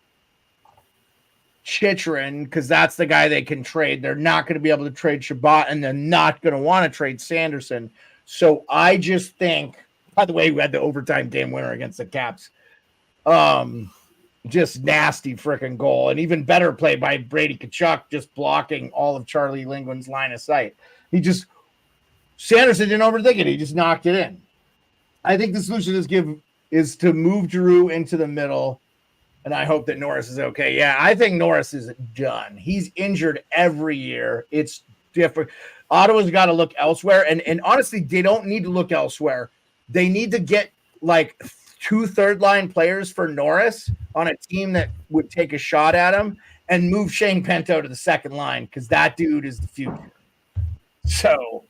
Chychrun because that's the guy they can trade. They're not going to be able to trade Shabbat, and they're not going to want to trade Sanderson. So I just think, by the way, we had the overtime game winner against the Caps. Just nasty freaking goal. And even better play by Brady Tkachuk, just blocking all of Charlie Lindgren's line of sight. He just Sanderson didn't overthink it. He just knocked it in. I think the solution is to move Giroux into the middle, and I hope that Norris is okay. Yeah, I think Norris is done. He's injured every year. It's different. Ottawa's got to look elsewhere, and honestly, they don't need to look elsewhere. They need to get like 2 third-line players for Norris on a team that would take a shot at him and move Shane Pinto to the second line because that dude is the future. So,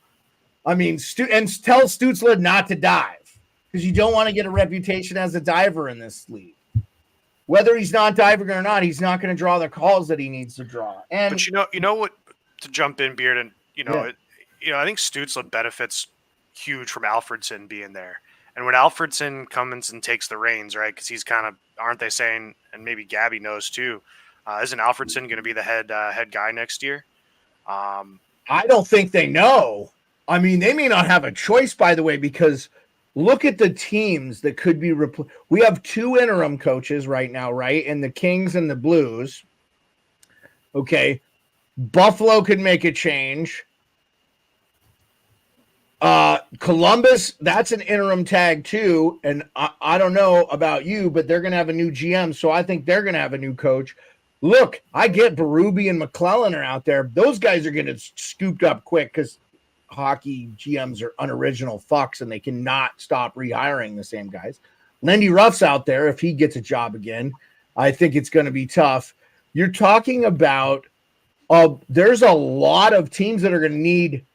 I mean, and tell Stützle not to dive because you don't want to get a reputation as a diver in this league. Whether he's not diving or not, he's not going to draw the calls that he needs to draw. And but you know what? To jump in, Beard, and I think Stützle benefits huge from Alfredsson being there. And when Alfredsson comes and takes the reins, right? Because he's kind of, aren't they saying, and maybe Gabby knows too, isn't Alfredsson going to be the head guy next year? I don't think they know. I mean, they may not have a choice, by the way, because look at the teams that could be replaced. We have 2 interim coaches right now, right? In the Kings and the Blues. Okay. Buffalo could make a change. Columbus, that's an interim tag too. And I don't know about you, but they're going to have a new GM. So I think they're going to have a new coach. Look, I get Berube and McClellan are out there. Those guys are getting scooped up quick because hockey GMs are unoriginal fucks and they cannot stop rehiring the same guys. Lindy Ruff's out there. If he gets a job again, I think it's going to be tough. You're talking about there's a lot of teams that are going to need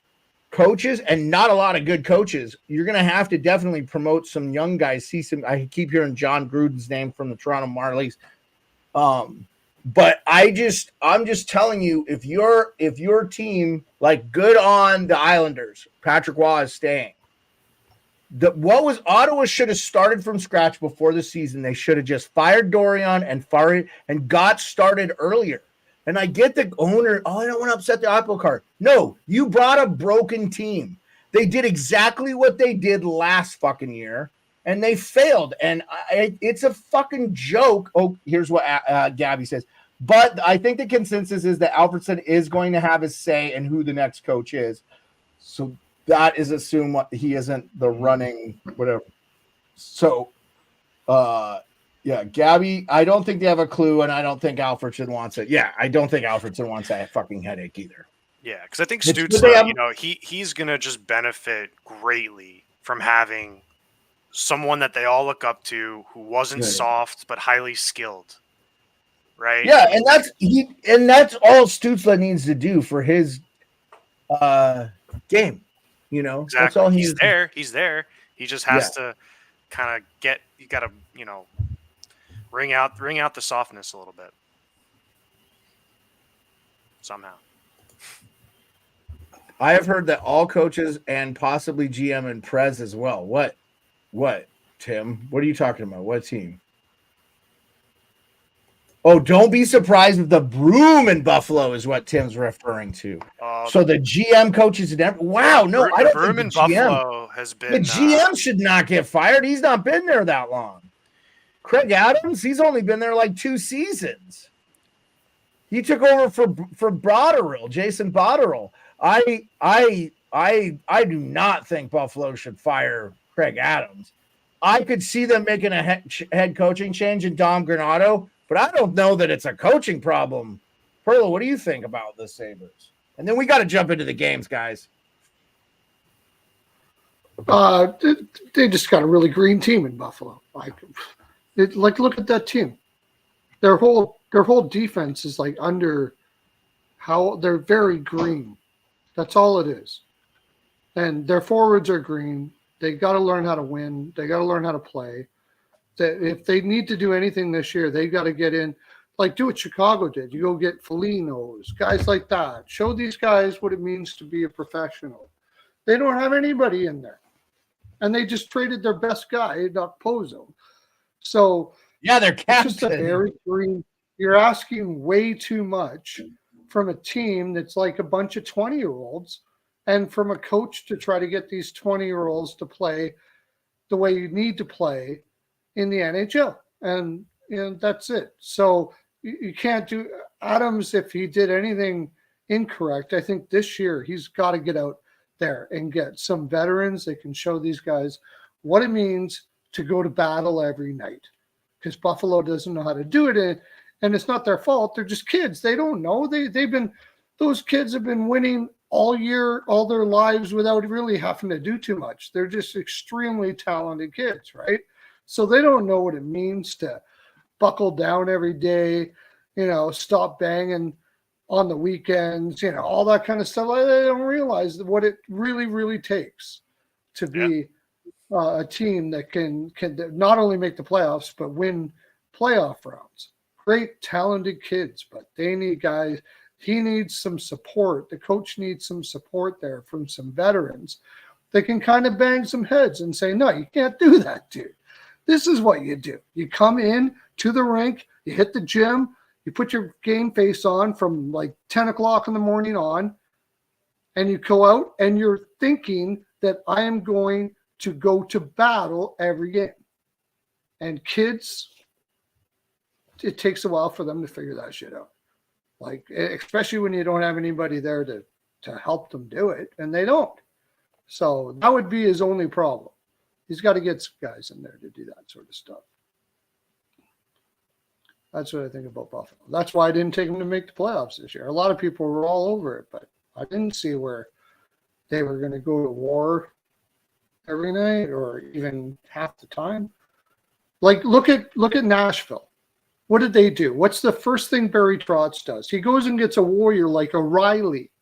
coaches and not a lot of good coaches. You're going to have to definitely promote some young guys. I keep hearing John Gruden's name from the Toronto Marlies. But I'm just telling you, if your team, like, good on the Islanders, Patrick Waugh is staying. Ottawa should have started from scratch before the season. They should have just fired Dorion and got started earlier. And I get the owner, I don't want to upset the apple cart. No, you brought a broken team. They did exactly what they did last fucking year, and they failed. And it's a fucking joke. Oh, here's what Gabby says. But I think the consensus is that Alfredsson is going to have his say in who the next coach is. So that is assumed he isn't the running whatever. So, yeah, Gabby, I don't think they have a clue, and I don't think Alfredsson wants it. Yeah, I don't think Alfredsson wants that fucking headache either. Yeah, because I think Stützle, he's going to just benefit greatly from having someone that they all look up to who wasn't soft but highly skilled. Right. Yeah, and that's all Stützle needs to do for his game. Exactly. That's all he's there. He's there. He just has to kind of you got to, ring out the softness a little bit somehow. I have heard that all coaches and possibly GM and Prez as well. What, Tim? What are you talking about? What team? Oh, don't be surprised if the broom in Buffalo is what Tim's referring to. So the GM coaches never. Wow, no, I don't think the GM Buffalo has been. The GM should not get fired. He's not been there that long. Craig Adams, he's only been there like 2 seasons. He took over for Botterill, Jason Botterill. I do not think Buffalo should fire Craig Adams. I could see them making a head coaching change in Dom Granato. But I don't know that it's a coaching problem. Pearlo, what do you think about the Sabres? And then we got to jump into the games, guys. They just got a really green team in Buffalo. Look at that team. Their whole defense is like they're very green. That's all it is. And their forwards are green. They got to learn how to win. They got to learn how to play. That if they need to do anything this year, they've got to get in, do what Chicago did. You go get Foligno's, guys like that. Show these guys what it means to be a professional. They don't have anybody in there. And they just traded their best guy, Doc Pozo. So, yeah, they're captain. Just a very green. You're asking way too much from a team that's like a bunch of 20-year-olds and from a coach to try to get these 20-year-olds to play the way you need to play in the NHL, and that's it. So you can't do Adams if he did anything incorrect. I think this year he's got to get out there and get some veterans. They can show these guys what it means to go to battle every night, because Buffalo doesn't know how to do it. And it's not their fault. They're just kids. They don't know. Those kids have been winning all year, all their lives without really having to do too much. They're just extremely talented kids, right? So they don't know what it means to buckle down every day, stop banging on the weekends, all that kind of stuff. They don't realize what it really, really takes to be a team that can not only make the playoffs, but win playoff rounds. Great, talented kids, but they need guys. He needs some support. The coach needs some support there from some veterans. They can kind of bang some heads and say, no, you can't do that, dude. This is what you do. You come in to the rink, you hit the gym, you put your game face on from like 10 o'clock in the morning on, and you go out and you're thinking that I am going to go to battle every game. And kids, it takes a while for them to figure that shit out. Like, especially when you don't have anybody there to help them do it, and they don't. So that would be his only problem. He's got to get some guys in there to do that sort of stuff. That's what I think about Buffalo. That's why I didn't take them to make the playoffs this year. A lot of people were all over it, but I didn't see where they were going to go to war every night or even half the time. Like, look at Nashville. What did they do? What's the first thing Barry Trotz does? He goes and gets a warrior like O'Reilly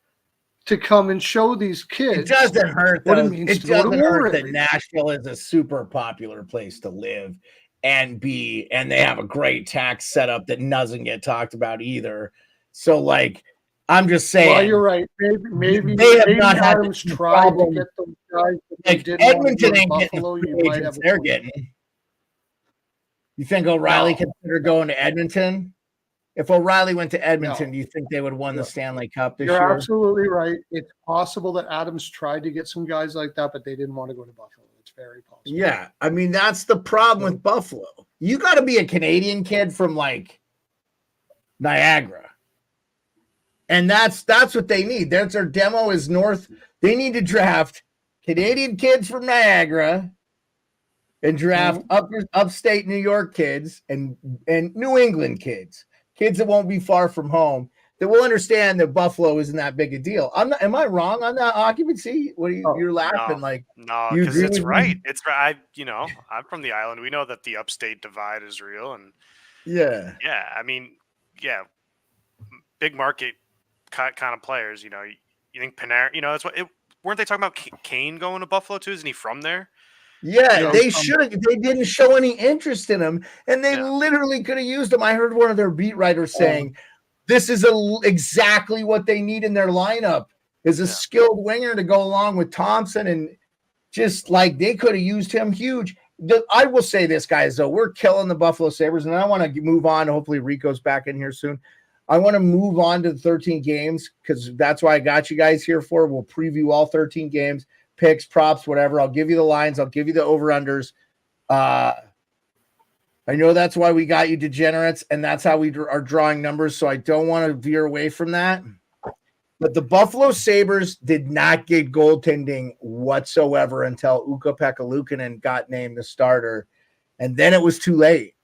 to come and show these kids. It doesn't hurt, what though. it means It to go to doesn't war hurt that every Nashville is a super popular place to live and be, and they have a great tax setup that doesn't get talked about either. So, like, I'm just saying. Well, you're right. Maybe they have not had Adams the tried problem. to get those guys. Like, Edmonton ain't getting the free agents they're getting. You think O'Reilly considered going to Edmonton? If O'Reilly went to Edmonton, do you think they would have won the Stanley Cup this year? You're absolutely right. It's possible that Adams tried to get some guys like that, but they didn't want to go to Buffalo. It's very possible. Yeah. I mean, that's the problem with Buffalo. You got to be a Canadian kid from, like, Niagara. And that's what they need. That's their demo is north. They need to draft Canadian kids from Niagara and draft upstate New York kids and New England kids that won't be far from home, that will understand that Buffalo isn't that big a deal. Am I wrong on that occupancy? What are you? You're laughing like no, because it's right. It's right. I'm from the island. We know that the upstate divide is real, and I mean, big market kind of players. You think Panarin? That's what. Weren't they talking about Kane going to Buffalo too? Isn't he from there? Yeah, they should have. They didn't show any interest in him, and they literally could have used him. I heard one of their beat writers saying, "This is exactly what they need in their lineup is a skilled winger to go along with Thompson, and just like they could have used him huge." I will say this, guys, though, we're killing the Buffalo Sabres, and I want to move on. Hopefully, Rico's back in here soon. I want to move on to the 13 games because that's why I got you guys here for. We'll preview all 13 games. Picks, props, whatever. I'll give you the lines. I'll give you the over-unders. I know that's why we got you degenerates, and that's how we are drawing numbers, so I don't want to veer away from that. But the Buffalo Sabres did not get goaltending whatsoever until Ukko-Pekka Luukkonen got named the starter, and then it was too late.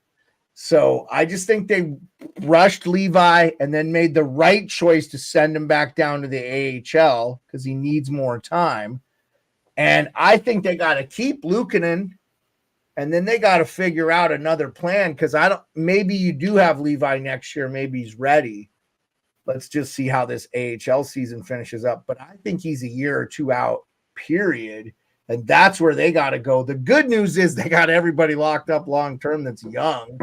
So I just think they rushed Levi and then made the right choice to send him back down to the AHL because he needs more time. And I think they got to keep Luukkonen, and then they got to figure out another plan because maybe you do have Levi next year. Maybe he's ready. Let's just see how this AHL season finishes up. But I think he's a year or two out, period. And that's where they got to go. The good news is they got everybody locked up long-term that's young.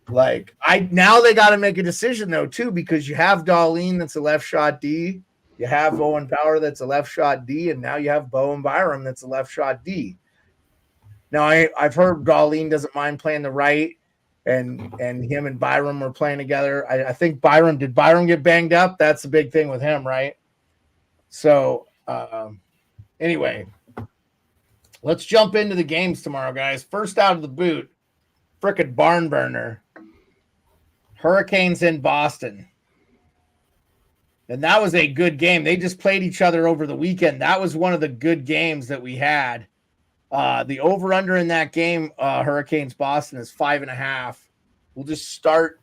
Now they got to make a decision, though, too, because you have Dahlin that's a left shot D. You have Owen Power that's a left shot D, and now you have Bowen Byram that's a left shot D. Now, I've heard Dahlin doesn't mind playing the right, and him and Byram were playing together. I think did Byram get banged up? That's the big thing with him, right? So, anyway, let's jump into the games tomorrow, guys. First out of the boot, frickin' barn burner. Hurricanes in Boston. And that was a good game. They just played each other over the weekend. That was one of the good games that we had. The over-under in that game, Hurricanes Boston, is 5.5. We'll just start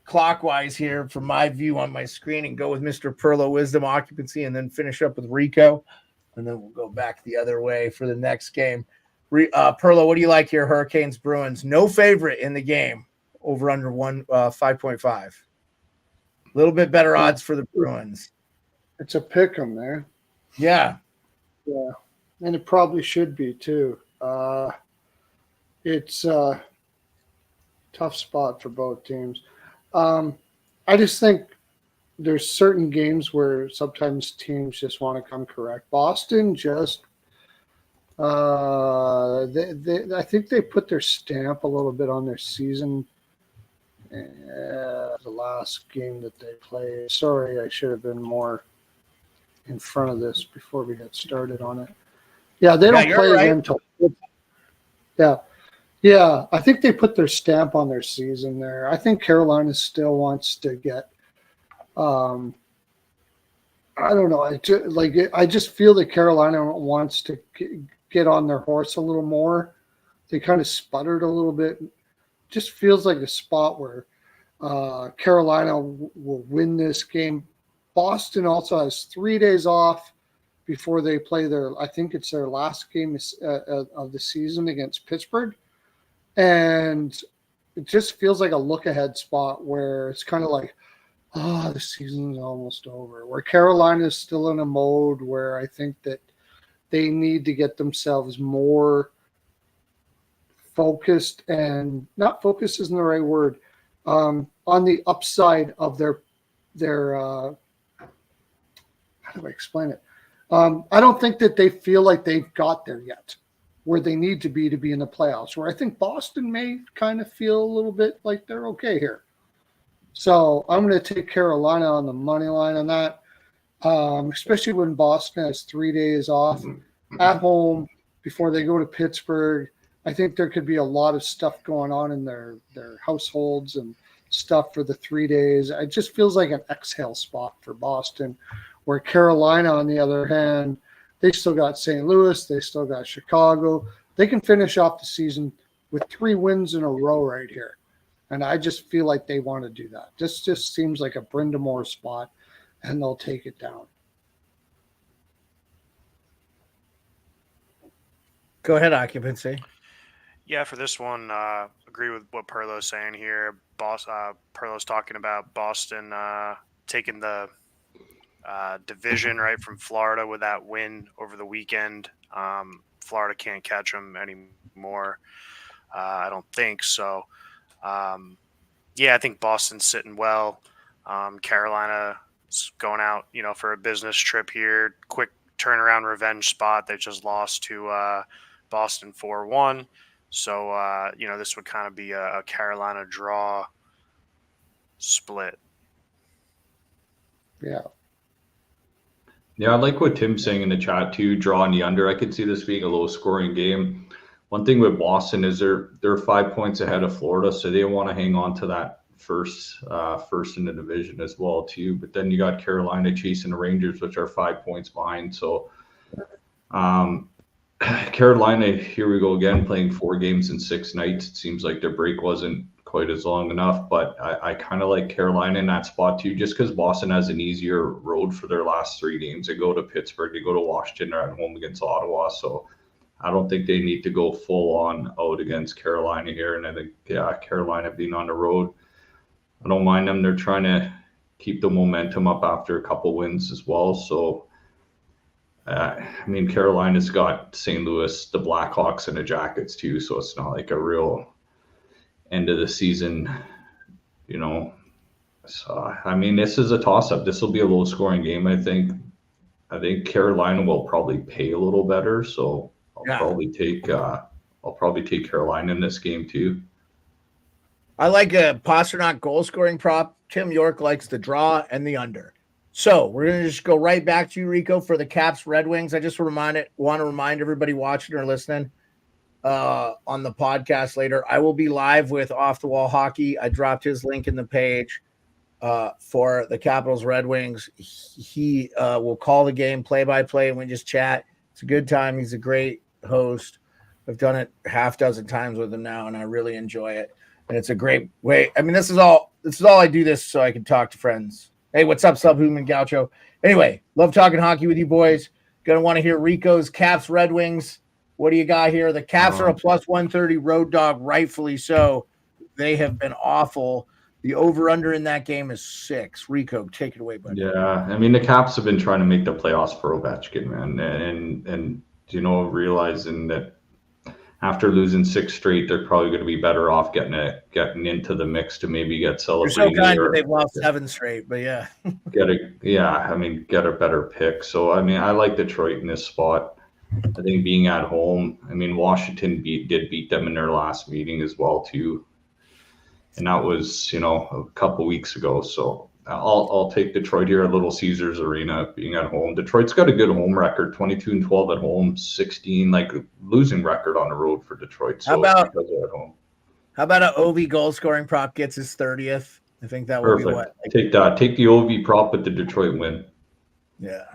clockwise here from my view on my screen and go with Mr. Pearlo Wisdom Occupancy and then finish up with Rico. And then we'll go back the other way for the next game. Pearlo, what do you like here, Hurricanes Bruins? No favorite in the game. Over under 5.5. A little bit better odds for the Bruins. It's a pick 'em there. Yeah. Yeah. And it probably should be too. It's a tough spot for both teams. I just think there's certain games where sometimes teams just want to come correct. Boston just I think they put their stamp a little bit on their season. The last game that they played. Sorry, I should have been more in front of this before we got started on it. Yeah, they don't play again until. Yeah. I think they put their stamp on their season there. I think Carolina still wants to get. I don't know. I just feel that Carolina wants to get on their horse a little more. They kind of sputtered a little bit. Just feels like a spot where Carolina will win this game. Boston also has 3 days off before they play I think it's their last game of the season against Pittsburgh. And it just feels like a look-ahead spot where it's kind of like, the season's almost over. Where Carolina is still in a mode where I think that they need to get themselves more focused, and not focused isn't the right word, on the upside of their how do I explain it? I don't think that they feel like they've got there yet where they need to be in the playoffs, where I think Boston may kind of feel a little bit like they're okay here. So I'm going to take Carolina on the money line on that, especially when Boston has 3 days off at home before they go to Pittsburgh. I think there could be a lot of stuff going on in their households and stuff for the 3 days. It just feels like an exhale spot for Boston, where Carolina, on the other hand, they still got St. Louis. They still got Chicago. They can finish off the season with 3 wins in a row right here. And I just feel like they want to do that. This just seems like a Brindamore spot, and they'll take it down. Go ahead, Occupancy. Yeah, for this one, agree with what Pearlo's saying here. Pearlo's talking about Boston taking the division right from Florida with that win over the weekend. Florida can't catch them anymore. I don't think so. I think Boston's sitting well. Carolina's going out, for a business trip here. Quick turnaround revenge spot. They just lost to Boston 4-1. So, this would kind of be a Carolina draw split. Yeah. Yeah, I like what Tim's saying in the chat too, drawing the under. I could see this being a low-scoring game. One thing with Boston is they're 5 points ahead of Florida, so they want to hang on to that first in the division as well too. But then you got Carolina chasing the Rangers, which are 5 points behind. So Carolina, here we go again, playing 4 games in 6 nights. It seems like their break wasn't quite as long enough, but I kind of like Carolina in that spot too, just because Boston has an easier road for their last 3 games. They go to Pittsburgh, they go to Washington, they're at home against Ottawa. So I don't think they need to go full on out against Carolina here. And I think, Carolina being on the road, I don't mind them. They're trying to keep the momentum up after a couple wins as well. So, Carolina's got St. Louis, the Blackhawks, and the Jackets too. So it's not like a real end of the season, So, this is a toss-up. This will be a low-scoring game, I think. I think Carolina will probably pay a little better. So I'll probably take Carolina in this game too. I like a Pasternak goal scoring prop. Tim York likes the draw and the under. So we're going to just go right back to you, Rico, for the Caps Red Wings. I just want to remind everybody watching or listening on the podcast later, I will be live with Off the Wall Hockey. I dropped his link in the page. for the Capitals Red Wings. He will call the game play-by-play, and we just chat. It's a good time. He's a great host. I've done it half dozen times with him now, and I really enjoy it. And it's a great way. I mean, this is all I do this so I can talk to friends. Hey, what's up, Subhuman Gaucho? Anyway, love talking hockey with you boys. Gonna want to hear Rico's Caps Red Wings. What do you got here? The Caps are a plus 130 road dog, rightfully so. They have been awful. The over-under in that game is 6. Rico, take it away, buddy. Yeah, I mean, the Caps have been trying to make the playoffs for Ovechkin, man, and realizing that after losing 6 straight, they're probably going to be better off getting into the mix to maybe get They're celebrating. so kind that they've lost 7 straight, but yeah. get a better pick. So I mean, I like Detroit in this spot. I think being at home. I mean, Washington did beat them in their last meeting as well too, and that was a couple weeks ago. So I'll take Detroit here at Little Caesars Arena, being at home. Detroit's got a good home record, 22-12 at home, 16 losing record on the road for Detroit. So because they're at home. How about an OV goal scoring prop gets his 30th? I think that would be what. Take that. Take the OV prop at the Detroit win. Yeah.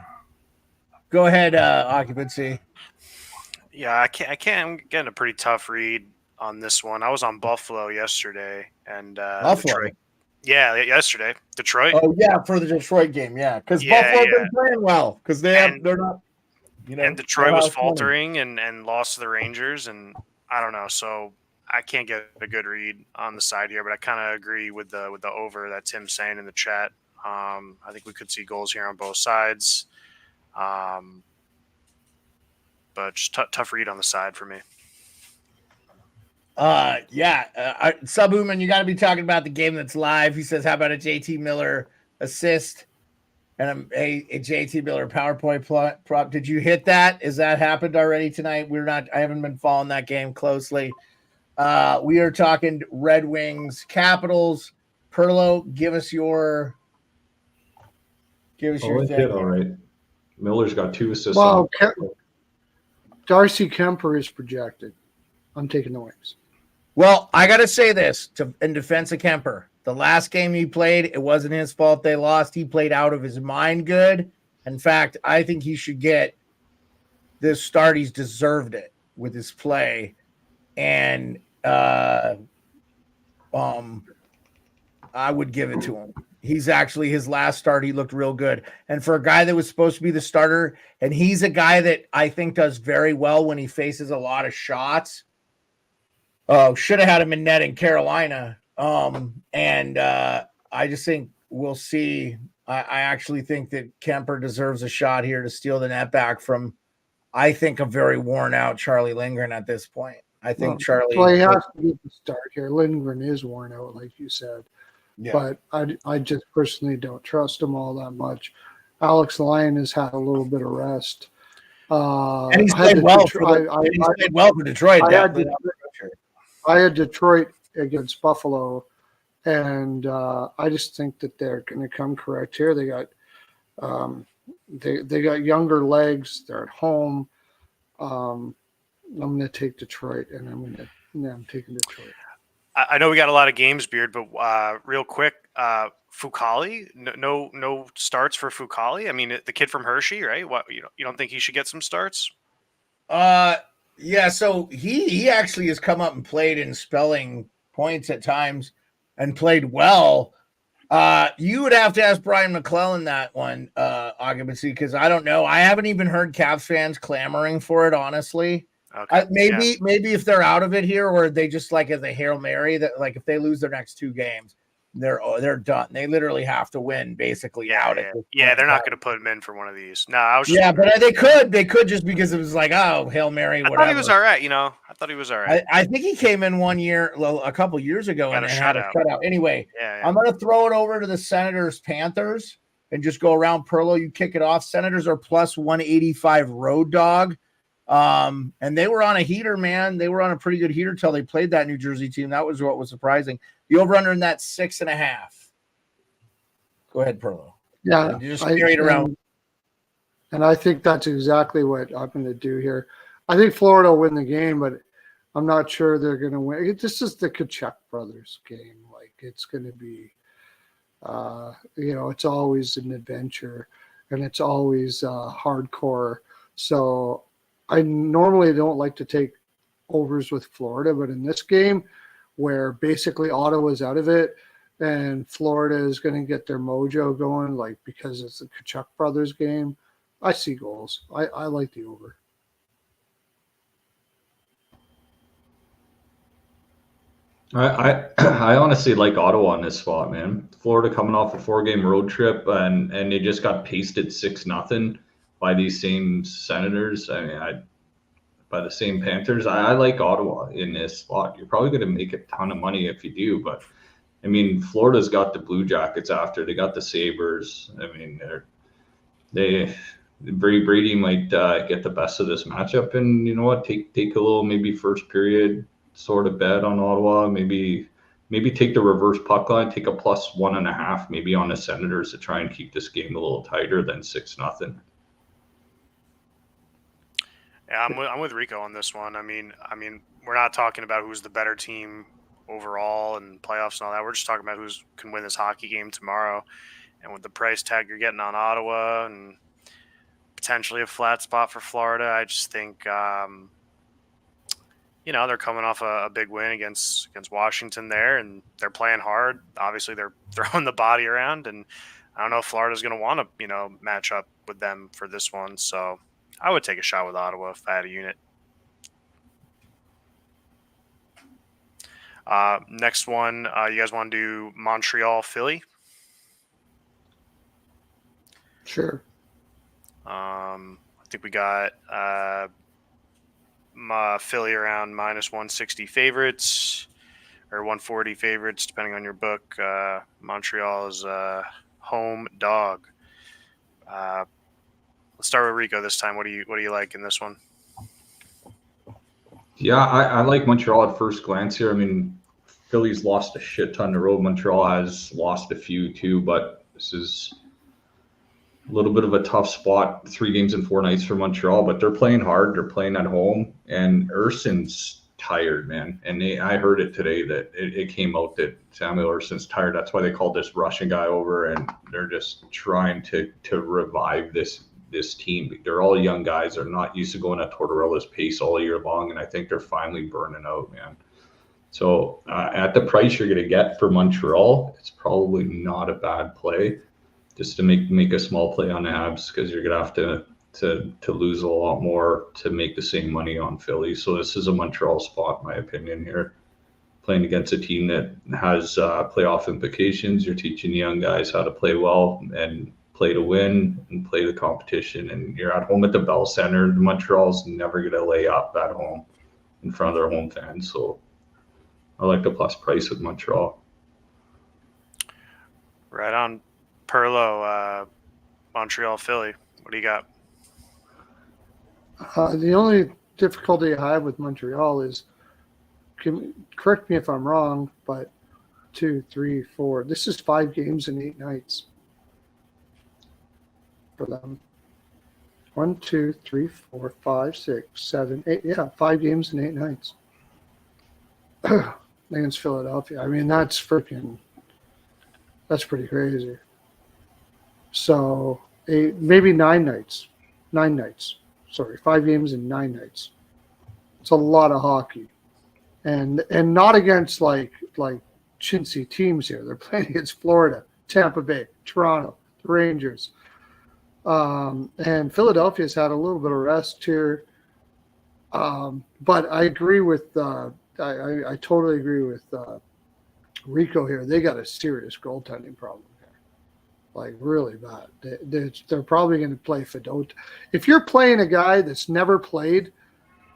Go ahead, Occupancy. Yeah, I can't. I'm getting a pretty tough read on this one. I was on Buffalo yesterday, and Buffalo. Detroit. Yeah, yesterday, Detroit. Oh yeah, for the Detroit game, yeah, because Buffalo been playing well because they're not. And Detroit was faltering and lost to the Rangers, and I don't know. So I can't get a good read on the side here, but I kind of agree with the over that Tim's saying in the chat. I think we could see goals here on both sides. But just tough read on the side for me. Subhuman, you got to be talking about the game that's live. He says, how about a JT Miller assist and a JT Miller PowerPoint prop? Did you hit that? Is that happened already tonight? I haven't been following that game closely. We are talking Red Wings, Capitals. Pearlo, give us your thing. All right. Miller's got 2 assists. Well, Darcy Kemper is projected. I'm taking the Wings. Well, I got to say this in defense of Kemper. The last game he played, it wasn't his fault they lost. He played out of his mind good. In fact, I think he should get this start. He's deserved it with his play. And I would give it to him. He's actually, his last start, he looked real good. And for a guy that was supposed to be the starter, and he's a guy that I think does very well when he faces a lot of shots. Oh, should have had him in net in Carolina. I just think we'll see. I actually think that Kemper deserves a shot here to steal the net back from, I think, a very worn out Charlie Lindgren at this point. I think Charlie. Well, he has to get the start here. Lindgren is worn out, like you said. Yeah. But I just personally don't trust him all that much. Alex Lyon has had a little bit of rest. And he's played well for Detroit. I had Detroit against Buffalo, and I just think that they're going to come correct here. They got they got younger legs. They're at home. I'm going to take Detroit, and I'm taking Detroit. I know we got a lot of games, Beard, but real quick, Fucale, no starts for Fucale. I mean, the kid from Hershey, right? What you don't think he should get some starts? Yeah. So he actually has come up and played in spelling points at times and played well. You would have to ask Brian McClellan that one, Occupancy, because I don't know. I haven't even heard Caps fans clamoring for it, honestly. Okay. Maybe if they're out of it here, or they just like as a Hail Mary that like if they lose their next 2 games, they're done. They literally have to win basically out. Yeah, they're not going to put him in for one of these. No, but they could just because it was like, oh, Hail Mary. Whatever. I thought he was all right. I thought he was all right. I think he came in one year, a couple years ago, and had a shutout. Anyway, I'm going to throw it over to the Senators Panthers and just go around. Pearlo, you kick it off. Senators are plus 185 road dog. And they were on a heater, man. They were on a pretty good heater till they played that New Jersey team. That was what was surprising. The over-under in that 6.5. Go ahead, Pearlo. Yeah, just carry it around. And I think that's exactly what I'm going to do here. I think Florida will win the game, but I'm not sure they're going to win. This is the Tkachuk brothers game. Like it's going to be It's always an adventure, and it's always hardcore. So I normally don't like to take overs with Florida, but in this game, where basically Ottawa's out of it and Florida is going to get their mojo going, like because it's the Kachuk brothers game, I see goals. I like the over. I honestly like Ottawa on this spot, man. Florida coming off a 4-game road trip and they just got pasted 6-0 by these same Senators. I mean, by the same Panthers. I like Ottawa in this spot. You're probably going to make a ton of money if you do, but I mean, Florida's got the Blue Jackets after. They got the Sabres. I mean, Brady might get the best of this matchup, and you know what? Take a little maybe first period sort of bet on Ottawa. Maybe take the reverse puck line, take a +1.5 maybe on the Senators to try and keep this game a little tighter than 6-0. Yeah, I'm with Rico on this one. I mean, we're not talking about who's the better team overall and playoffs and all that. We're just talking about who can win this hockey game tomorrow. And with the price tag you're getting on Ottawa and potentially a flat spot for Florida, I just think, they're coming off a big win against Washington there, and they're playing hard. Obviously, they're throwing the body around, and I don't know if Florida's going to want to, match up with them for this one. So I would take a shot with Ottawa if I had a unit. Next one, you guys want to do Montreal, Philly? Sure. I think we got Philly around -160 favorites or 140 favorites, depending on your book. Montreal is a home dog. Let's start with Rico this time. What do you like in this one? Yeah, I like Montreal at first glance here. I mean, Philly's lost a shit ton on the road. Montreal has lost a few too, but this is a little bit of a tough spot. 3 games in 4 nights for Montreal, but they're playing hard. They're playing at home, and Urson's tired, man. And I heard it today that it came out that Samuel Urson's tired. That's why they called this Russian guy over, and they're just trying to revive this team. They're all young guys. They're not used to going at Tortorella's pace all year long, and I think they're finally burning out, man. So at the price you're going to get for Montreal, it's probably not a bad play just to make a small play on the Habs, because you're going to have to lose a lot more to make the same money on Philly. So this is a Montreal spot, in my opinion, here. Playing against a team that has playoff implications. You're teaching young guys how to play well and play to win and play the competition. And you're at home at the Bell Center. Montreal's never going to lay up at home in front of their home fans. So I like the plus price with Montreal. Right on. Pearlo, Montreal, Philly. What do you got? The only difficulty I have with Montreal is, correct me if I'm wrong, but 2, 3, 4. This is 5 games in 8 nights for them. 1, 2, 3, 4, 5, 6, 7, 8. Yeah, 5 games in 8 nights against Philadelphia. I mean, that's pretty crazy. So maybe 9 nights. 9 nights. Sorry, 5 games in 9 nights. It's a lot of hockey, and not against like chintzy teams here. They're playing against Florida, Tampa Bay, Toronto, the Rangers, and Philadelphia's had a little bit of rest here. But I agree with I totally agree with Rico here. They got a serious goaltending problem. Like really bad. They're probably going to play Fedota. If you're playing a guy that's never played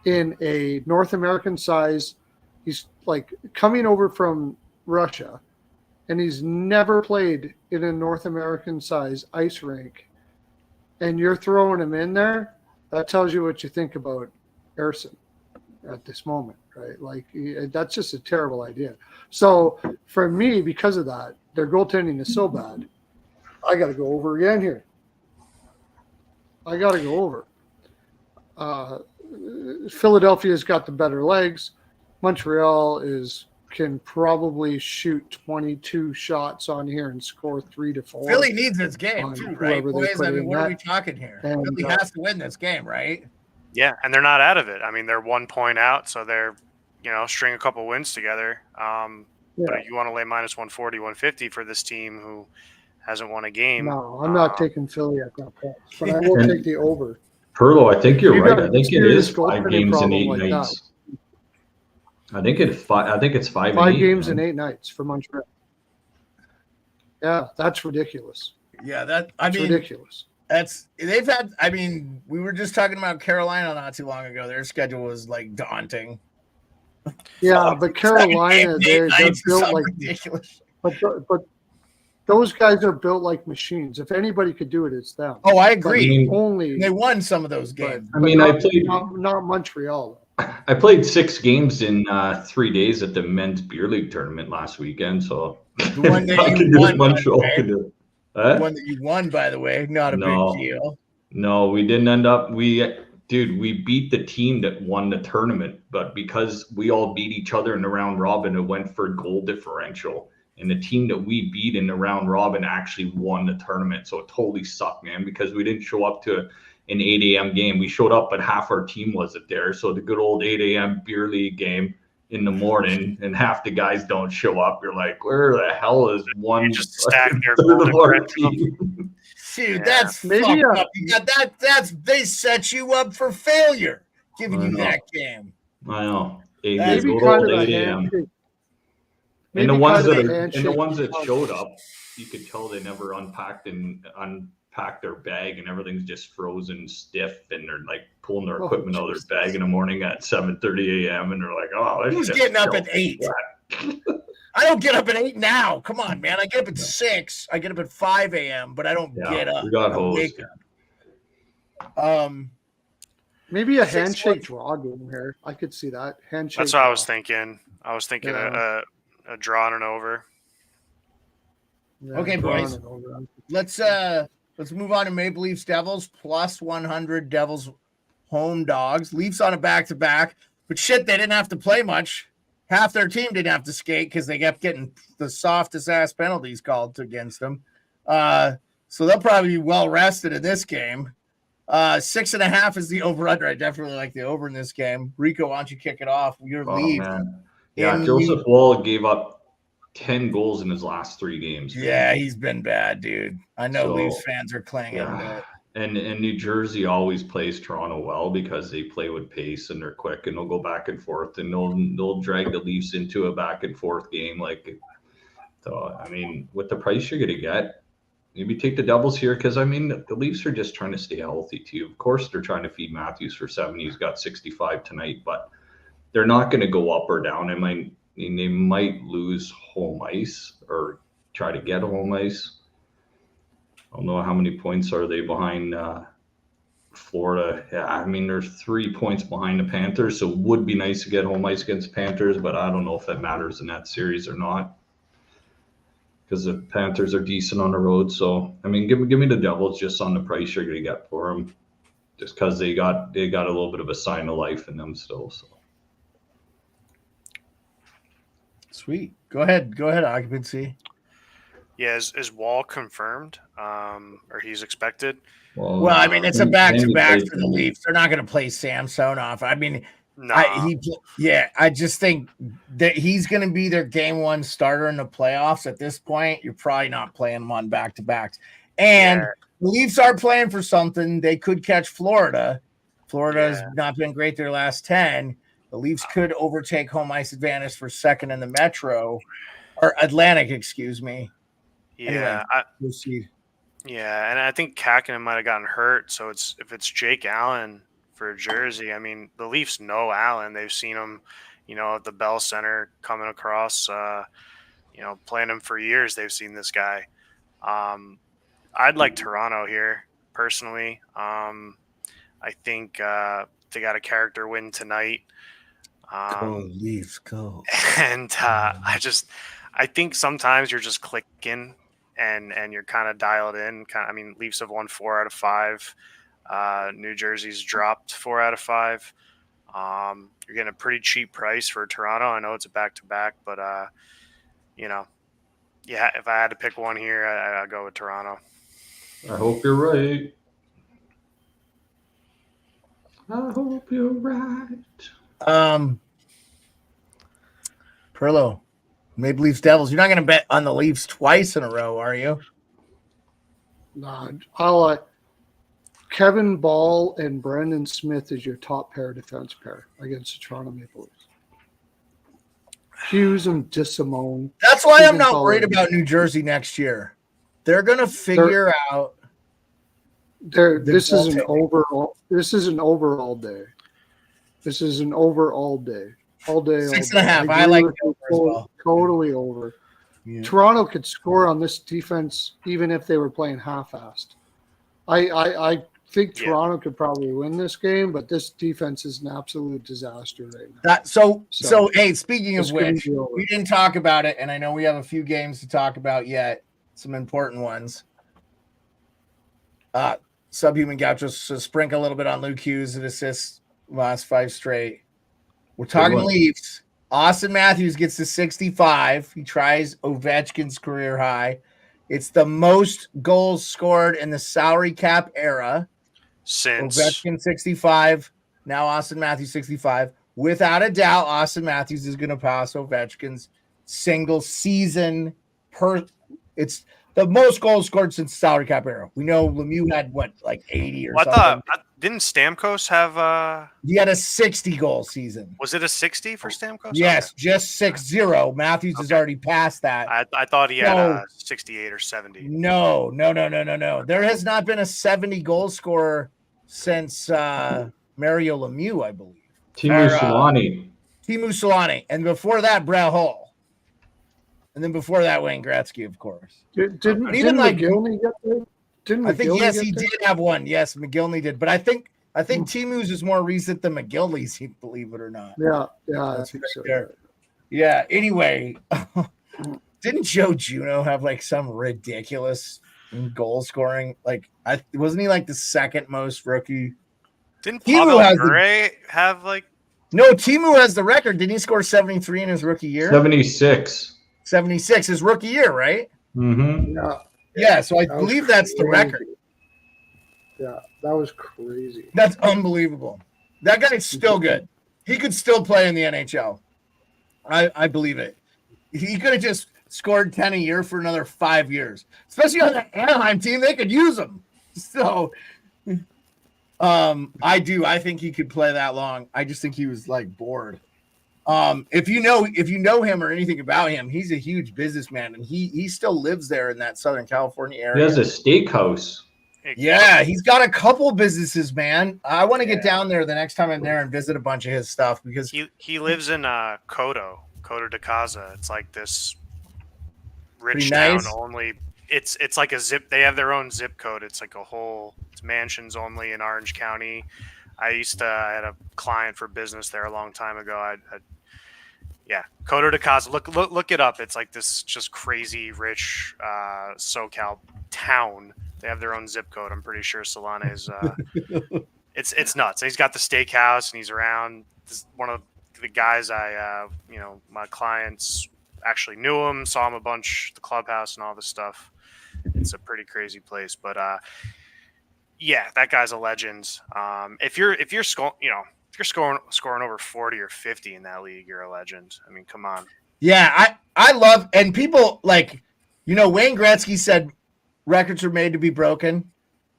in a North American size, he's like coming over from Russia, and he's never played in a North American size ice rink, and you're throwing him in there, that tells you what you think about Erson at this moment, right? Like that's just a terrible idea. So for me, because of that, their goaltending is so bad. I got to go over again here. I got to go over. Philadelphia's got the better legs. Montreal is can probably shoot 22 shots on here and score 3 to 4. Philly needs this game on too, right, whoever they boys? put I mean, in what are we that. talking here? And, Philly has to win this game, right? Yeah, and they're not out of it. I mean, they're 1 point out, so they're string a couple wins together. But if you want to lay minus 140, 150 for this team who hasn't won a game, No, I'm not taking Philly at that point, but I will And- take the over. Perlo, I think you're You right. got I think it serious is 5 goaltending games in problem 8 like that. nights. I think it's 5 5 and 8, games man. in 8 nights for Montreal. Yeah, that's ridiculous. Yeah, It's ridiculous. They've had. I mean, we were just talking about Carolina not too long ago. Their schedule was like daunting. Yeah, but Carolina, they're built like ridiculous. But those guys are built like machines. If anybody could do it, it's them. Oh, I agree. Only They won some of those games. I mean, not Montreal. I played 6 games in 3 days at the men's beer league tournament last weekend. So The one that I you can do won, it. by the Montreal way. can do it. The one that you won, by the way, not a No. big deal. No, we didn't end up. We beat the team that won the tournament, but because we all beat each other in the round robin, it went for goal differential. And the team that we beat in the round robin actually won the tournament. So it totally sucked, man, because we didn't show up to an 8 a.m. game. We showed up, but half our team wasn't there. So the good old 8 a.m. beer league game in the morning, and half the guys don't show up. You're like, where the hell is one just stack their third goal of our differential. team? Dude, Yeah. that's Maybe fucked up. You got they set you up for failure, giving I you know. that game. I know. Maybe Good kind old of a 8 a.m. handshake. And the Maybe ones kind that of a are, and the handshake ones that with showed up, you could tell they never unpacked their bag, and everything's just frozen stiff, and they're like pulling their Oh, equipment out of Jesus. their bag in the morning at 7:30 a.m. and they're like, "Oh, this Who's shit's getting up still at 8? wet." I don't get up at 8 now. Come on, man. I get up at 6. I get up at 5 a.m., but I don't Yeah, get up. we got I hosed. wake up. Maybe a 6-1. handshake draw game here. I could see that handshake. That's what I draw. was thinking. I was thinking Yeah. a draw and an over. Yeah, Okay, draw boys. and over. Let's move on to Maple Leafs Devils plus 100 Devils home dogs. Leafs on a back-to-back, but shit, they didn't have to play much. Half their team didn't have to skate because they kept getting the softest ass penalties called against them. So they'll probably be well rested in this game. 6.5 is the over-under. I definitely like the over in this game. Rico, why don't you kick it off? Your Oh, lead. man. Yeah, in Joseph Wall gave up 10 goals in his last 3 games. Yeah, he's been bad, dude. I know So, Leafs fans are clinging, Yeah. but And New Jersey always plays Toronto well because they play with pace and they're quick and they'll go back and forth and they'll drag the Leafs into a back and forth game. So I mean, with the price you're gonna get, maybe take the Devils here because I mean the Leafs are just trying to stay healthy too. Of course, they're trying to feed Matthews for 70. He's got 65 tonight, but they're not going to go up or down. They might lose home ice or try to get home ice. I don't know how many points are they behind Florida. Yeah, I mean, they're 3 points behind the Panthers, so it would be nice to get home ice against Panthers, but I don't know if that matters in that series or not because the Panthers are decent on the road. So, I mean, give me the Devils just on the price you're going to get for them just because they got a little bit of a sign of life in them still. So. sweet. Go ahead, Occupancy. Yeah, is Wall confirmed? Or he's expected? Well, I mean, it's a back-to-back for the Leafs. They're not going to play Samsonov. I mean, I just think that he's going to be their game one starter in the playoffs. At this point, you're probably not playing him on back-to-backs. And the Leafs are playing for something. They could catch Florida. Florida has not been great their last 10. The Leafs could overtake home ice advantage for second in the Metro or Atlantic, excuse me. Yeah, anyway, yeah, and I think Kakinen might have gotten hurt. So if it's Jake Allen for Jersey, I mean, the Leafs know Allen. They've seen him, at the Bell Center coming across, playing him for years. They've seen this guy. I'd like Toronto here personally. I think they got a character win tonight. Go Leafs, go! And I think sometimes you're just clicking and you're kind of dialed in. Leafs have won 4 out of 5. New Jersey's dropped 4 out of 5. You're getting a pretty cheap price for Toronto. I know it's a back-to-back, but yeah, if I had to pick one here, I'd go with Toronto. I hope you're right. I hope you're right. Pearlo, Maple Leafs Devils. You're not going to bet on the Leafs twice in a row, are you? Nah, I'll Kevin Ball and Brendan Smith is your top pair defense pair against the Toronto Maple Leafs. Hughes and DeSimone. That's why I'm not worried about New Jersey next year. They're going to figure out. This is an overall. This is an overall day. This is an overall day. All day. 6.5. I like it over as well. Totally over. Yeah. Toronto could score on this defense even if they were playing half-assed. I think Toronto could probably win this game, but this defense is an absolute disaster right now. So hey, speaking of which, we didn't talk about it, and I know we have a few games to talk about yet, some important ones. Subhuman Gauchos to sprinkle a little bit on Luke Hughes and assists last 5 straight. We're talking Leafs. Austin Matthews gets to 65. He tries Ovechkin's career high. It's the most goals scored in the salary cap era. Since Ovechkin 65, now Austin Matthews 65. Without a doubt, Austin Matthews is going to pass Ovechkin's single season it's the most goals scored since the salary cap era. We know Lemieux had like 80 or something. Didn't Stamkos have he had a 60 goal season. Was it a 60 for Stamkos? Yes, just 6-0. Matthews has already passed that. I thought he had a 68 or 70. No. There has not been a 70 goal scorer since Mario Lemieux, I believe. Teemu Solani. And before that, Brad Hall. And then before that, Wayne Gretzky, of course. Didn't McGillney get there? I think he did have one. Yes, McGillney did, but I think Teemu's is more recent than McGillney's. Believe it or not. Yeah, I think so. Yeah. Anyway, didn't Joe Juneau have like some ridiculous goal scoring? Like, wasn't he like the second most rookie? Didn't Pavel Bure have like? No, Teemu has the record. Didn't he score 73 in his rookie year? 76 his rookie year, right? Mm-hmm. Yeah, so I believe that's the record. Yeah, that was crazy. That's unbelievable. That guy's still good. He could still play in the NHL. I believe it. He could have just scored 10 a year for another 5 years. Especially on the Anaheim team, they could use him. So I do. I think he could play that long. I just think he was like bored. If you know him or anything about him, he's a huge businessman, and he still lives there in that Southern California area. He has a steakhouse. Yeah, he's got a couple businesses, man. I want to get down there the next time I'm there and visit a bunch of his stuff because he lives in Coto de Casa. It's like this rich town only. It's like a zip. They have their own zip code. It's like it's mansions only in Orange County. I had a client for business there a long time ago. Coto de Casa. Look it up. It's like this just crazy rich SoCal town. They have their own zip code. I'm pretty sure Solana is. It's nuts. He's got the steakhouse and he's around. One of the guys my clients actually knew him, saw him a bunch, the clubhouse and all this stuff. It's a pretty crazy place, but that guy's a legend. If you're scoring over 40 or 50 in that league, you're a legend. I mean, come on. Yeah, I love, and people like, Wayne Gretzky said records are made to be broken.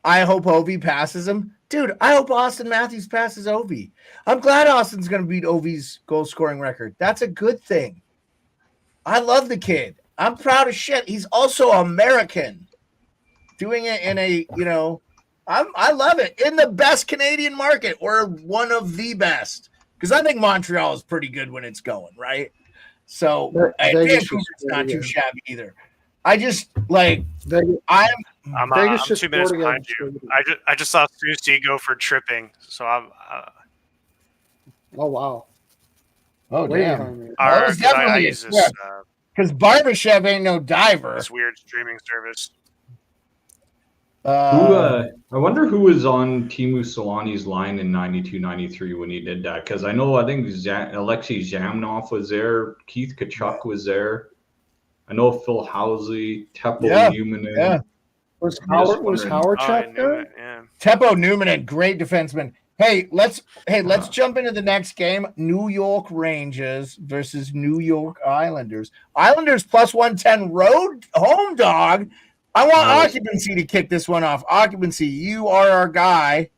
I hope Ovi passes him. Dude, I hope Austin Matthews passes Ovi. I'm glad Austin's going to beat Ovi's goal scoring record. That's a good thing. I love the kid. I'm proud of shit. He's also American. Doing it in I love it. In the best Canadian market, or one of the best. Because I think Montreal is pretty good when it's going, right? So Vancouver's not too shabby either. I just like I'm 2 minutes behind you. I just saw Susie go for tripping, so I'm. Oh wow! Oh damn! All right, I use this because Barbashev ain't no diver. This weird streaming service. I wonder who was on Timu Solani's line in 92-93 when he did that. Because I think Alexei Zhamnov was there. Keith Kachuk was there. I know Phil Housley, Teppo Numanen. Yeah. Was I'm just Howard Oh, Chuck there? yeah. Teppo Numanen, great defenseman. Hey, let's jump into the next game. New York Rangers versus New York Islanders. Islanders plus 110 road home dog. I want Occupancy to kick this one off. Occupancy, you are our guy.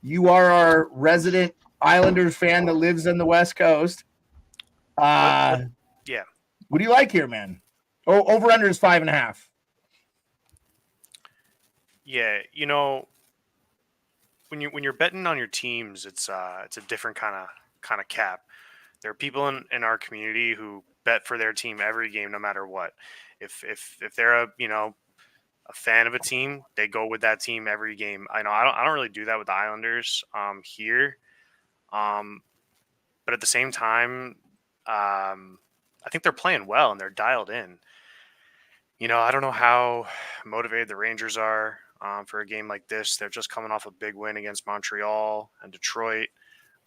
You are our resident Islanders fan that lives on the West Coast. Yeah. What do you like here, man? Oh, over under is 5.5. Yeah, when you're betting on your teams, it's a different kind of cap. There are people in our community who bet for their team every game, no matter what. If they're a fan of a team, they go with that team every game. I don't really do that with the Islanders here, but at the same time, I think they're playing well and they're dialed in. I don't know how motivated the Rangers are for a game like this. They're just coming off a big win against Montreal and Detroit.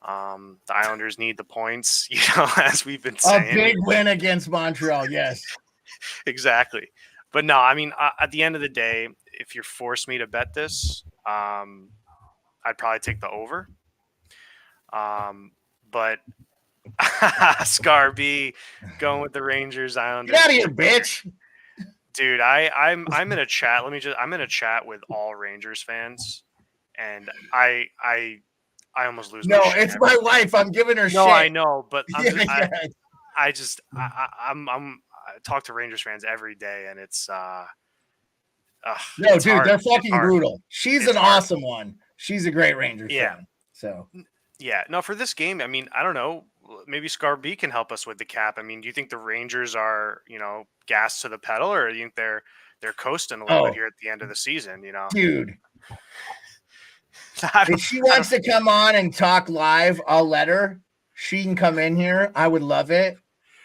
The Islanders need the points, as we've been saying. A big win against Montreal, yes. Exactly. But no, I mean, at the end of the day, if you force me to bet this, I'd probably take the over. But Scar B going with the Rangers, Islanders. Get out of here, bitch. Dude, I'm in a chat. I'm in a chat with all Rangers fans, and I almost lose. No, my shit it's my wife. I'm giving her shit. No, I know, but I talk to Rangers fans every day, and it's no, it's dude, hard. they're fucking hard. brutal. She's an awesome one. She's a great Rangers fan. So yeah, no, for this game, I mean, I don't know. Maybe Scar B can help us with the cap. I mean, do you think the Rangers are, gas to the pedal, or do you think they're coasting a little bit here at the end of the season? Dude, if she wants to come on and talk live, I'll let her. She can come in here. I would love it.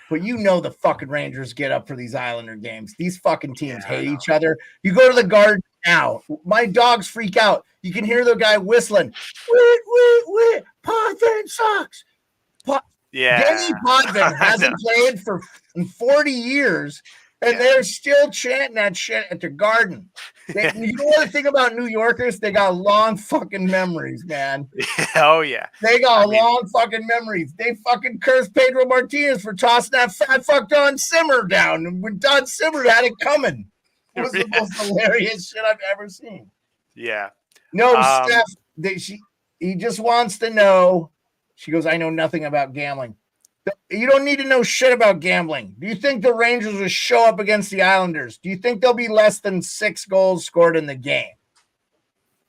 But the fucking Rangers get up for these Islander games. These fucking teams hate each other. You go to the Garden now. My dogs freak out. You can hear the guy whistling. Wait. Potvin sucks. Danny Potvin hasn't played for 40 years, and they're still chanting that shit at the Garden. You know what the thing about New Yorkers? They got long fucking memories, man. Oh, yeah. They got long fucking memories. They fucking cursed Pedro Martinez for tossing that fat fuck Don Simmer down when Don Simmer had it coming. It was the most hilarious shit I've ever seen. Yeah. No, Steph, he just wants to know. She goes, I know nothing about gambling. You don't need to know shit about gambling. Do you think the Rangers will show up against the Islanders? Do you think there'll be less than 6 goals scored in the game?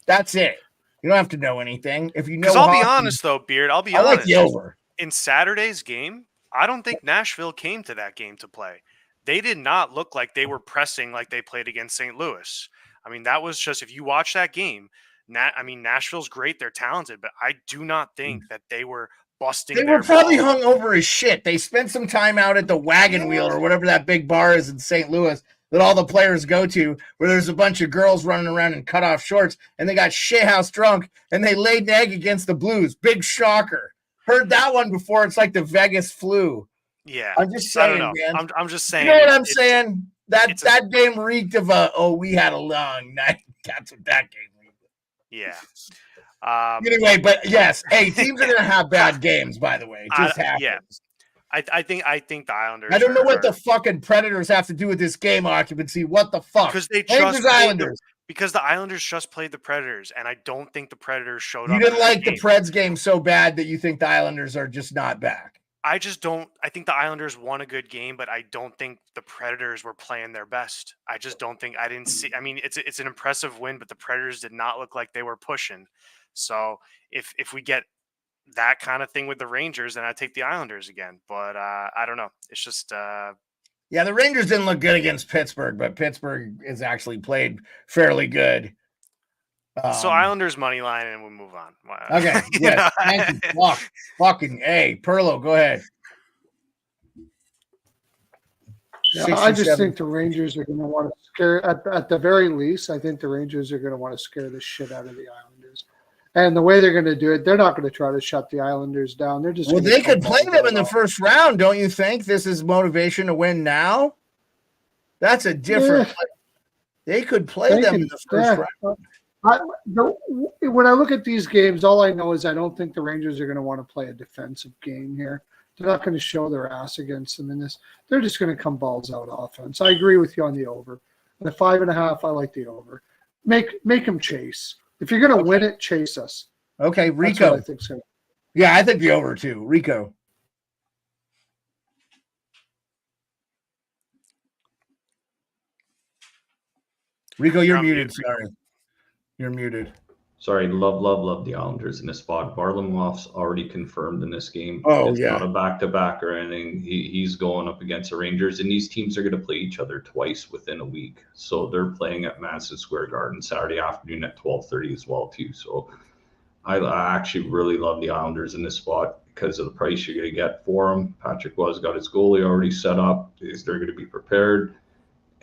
That's it. You don't have to know anything. If you know, I'll be honest though, Beard. I'll be honest. I like the over. In Saturday's game, I don't think Nashville came to that game to play. They did not look like they were pressing like they played against St. Louis. I mean, that was just, if you watch that game, Nashville's great. They're talented, but I do not think that they were busting. They were probably hung over as shit. They spent some time out at the Wagon Wheel or whatever that big bar is in St. Louis that all the players go to, where there's a bunch of girls running around in cutoff shorts, and they got shithouse drunk, and they laid an egg against the Blues. Big shocker. Heard that one before. It's like the Vegas flu. Yeah, I'm just saying, man. I'm just saying. You know what I'm saying? That game reeked of we had a long night. That's what that game reeked. Yeah. Anyway, but yes, hey, teams are gonna have bad games. By the way, it just happens. Yeah. I think the Islanders. I don't know what the fucking Predators have to do with this game. Occupancy. What the fuck? Because they Rangers Islanders. Because the Islanders just played the Predators, and I don't think the Predators showed up. You didn't like the Preds game so bad that you think the Islanders are just not back. I just don't. I think the Islanders won a good game, but I don't think the Predators were playing their best. I just don't think. I didn't see. I mean, it's an impressive win, but the Predators did not look like they were pushing. So if we get that kind of thing with the Rangers, then I take the Islanders again. But I don't know. It's just yeah, the Rangers didn't look good against Pittsburgh, but Pittsburgh has actually played fairly good. So Islanders money line, and we'll move on. Okay, yes, thank you. Fucking A. Pearlo, go ahead. Yeah, I just think the Rangers are going to want to scare, at the very least, I think the Rangers are going to want to scare the shit out of the Islanders. And the way they're going to do it, they're not going to try to shut the Islanders down. They're just they could play them in the first round, don't you think? This is motivation to win now. That's a different. They could play them in the first round. When I look at these games, all I know is I don't think the Rangers are going to want to play a defensive game here. They're not going to show their ass against them in this. They're just going to come balls out offense. I agree with you on the over. The 5.5, I like the over. Make them chase. If you're going to win it, chase us. Okay, Rico. I think so. Yeah, I think the over too. Rico. Rico, you're muted. Sorry. You're muted. Sorry, love the Islanders in this spot. Varlamov's already confirmed in this game. Oh, it's yeah. not a back-to-back or anything. He's going up against the Rangers, and these teams are going to play each other twice within a week. So they're playing at Madison Square Garden Saturday afternoon at 12:30 as well, too. So I actually really love the Islanders in this spot because of the price you're going to get for them. Patrick Roy's got his goalie already set up. They're going to be prepared.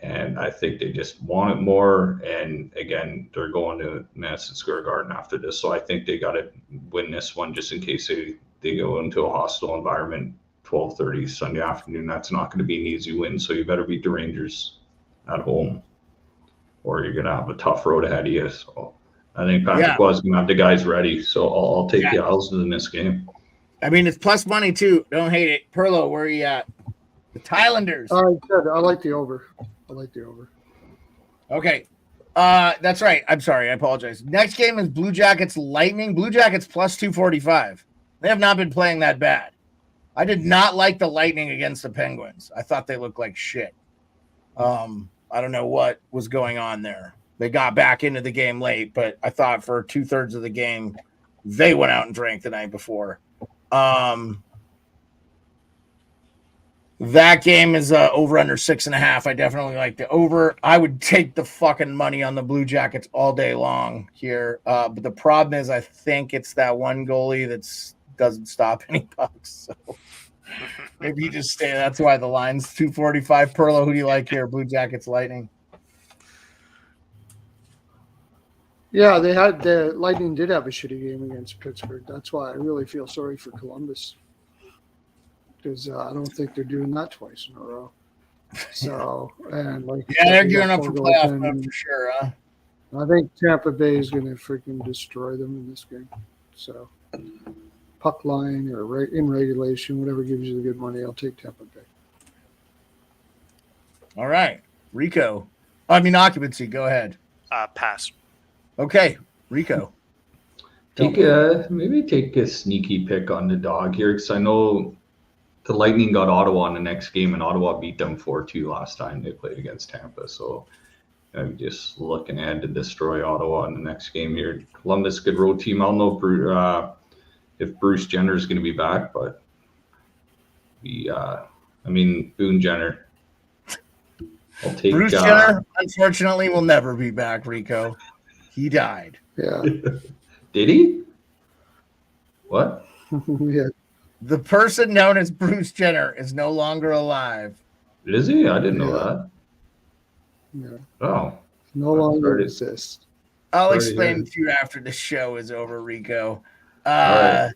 And I think they just want it more. And again, they're going to Madison Square Garden after this. So I think they got to win this one just in case they go into a hostile environment 12:30 Sunday afternoon. That's not going to be an easy win. So you better beat the Rangers at home or you're going to have a tough road ahead of you. So I think Patrick was going to have the guys ready. So I'll take the Isles in this game. I mean, it's plus money too. Don't hate it. Pearlo, where are you at? The Thailanders. I like the over. Okay. That's right. I'm sorry. I apologize. Next game is Blue Jackets Lightning. Blue Jackets plus 245. They have not been playing that bad. I did not like the Lightning against the Penguins. I thought they looked like shit. I don't know what was going on there. They got back into the game late, but I thought for 2/3 of the game, they went out and drank the night before. That game is over under 6.5. I definitely like the over. I would take the fucking money on the Blue Jackets all day long here. But the problem is I think it's that one goalie that doesn't stop any pucks. So maybe you just stay. That's why the line's 245. Pearlo, who do you like here? Blue Jackets Lightning. Yeah, the Lightning did have a shitty game against Pittsburgh. That's why I really feel sorry for Columbus. Because I don't think they're doing that twice in a row. So, and they're gearing up for playoff mode for sure, huh? I think Tampa Bay is going to freaking destroy them in this game. So, puck line or in regulation, whatever gives you the good money, I'll take Tampa Bay. All right, Rico. Occupancy. Go ahead. Pass. Okay, Rico. Maybe take a sneaky pick on the dog here because I know the Lightning got Ottawa in the next game, and Ottawa beat them 4-2 last time they played against Tampa. So I'm just looking ahead to destroy Ottawa in the next game here. Columbus, good road team. I don't know if Bruce Jenner is going to be back, but Boone Jenner. I'll take Bruce Jenner, unfortunately, will never be back, Rico. He died. Yeah. Did he? What? Yeah. The person known as Bruce Jenner is no longer alive. Is he? I didn't know that. Yeah. Oh. No longer exists. I'll explain to you after the show is over, Rico. All right.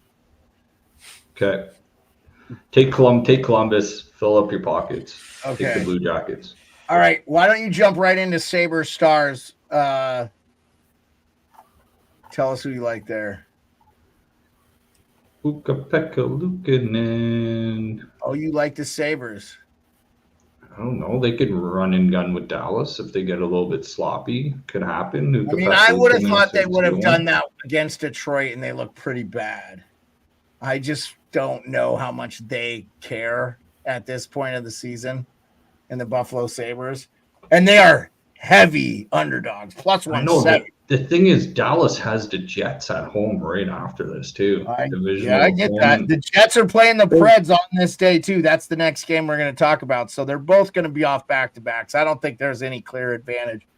Okay. Take Columbus. Fill up your pockets. Okay. Take the Blue Jackets. All right. Why don't you jump right into Sabres Stars? Tell us who you like there. Ukko-Pekka Luukkonen. Oh, you like the Sabres? I don't know. They could run and gun with Dallas if they get a little bit sloppy. Could happen. I would have thought they would have done that against Detroit, and they look pretty bad. I just don't know how much they care at this point of the season in the Buffalo Sabres. And they are heavy underdogs, plus 170. The thing is, Dallas has the Jets at home right after this, too. I get that. The Jets are playing the Preds on this day, too. That's the next game we're going to talk about. So they're both going to be off back-to-backs. I don't think there's any clear advantage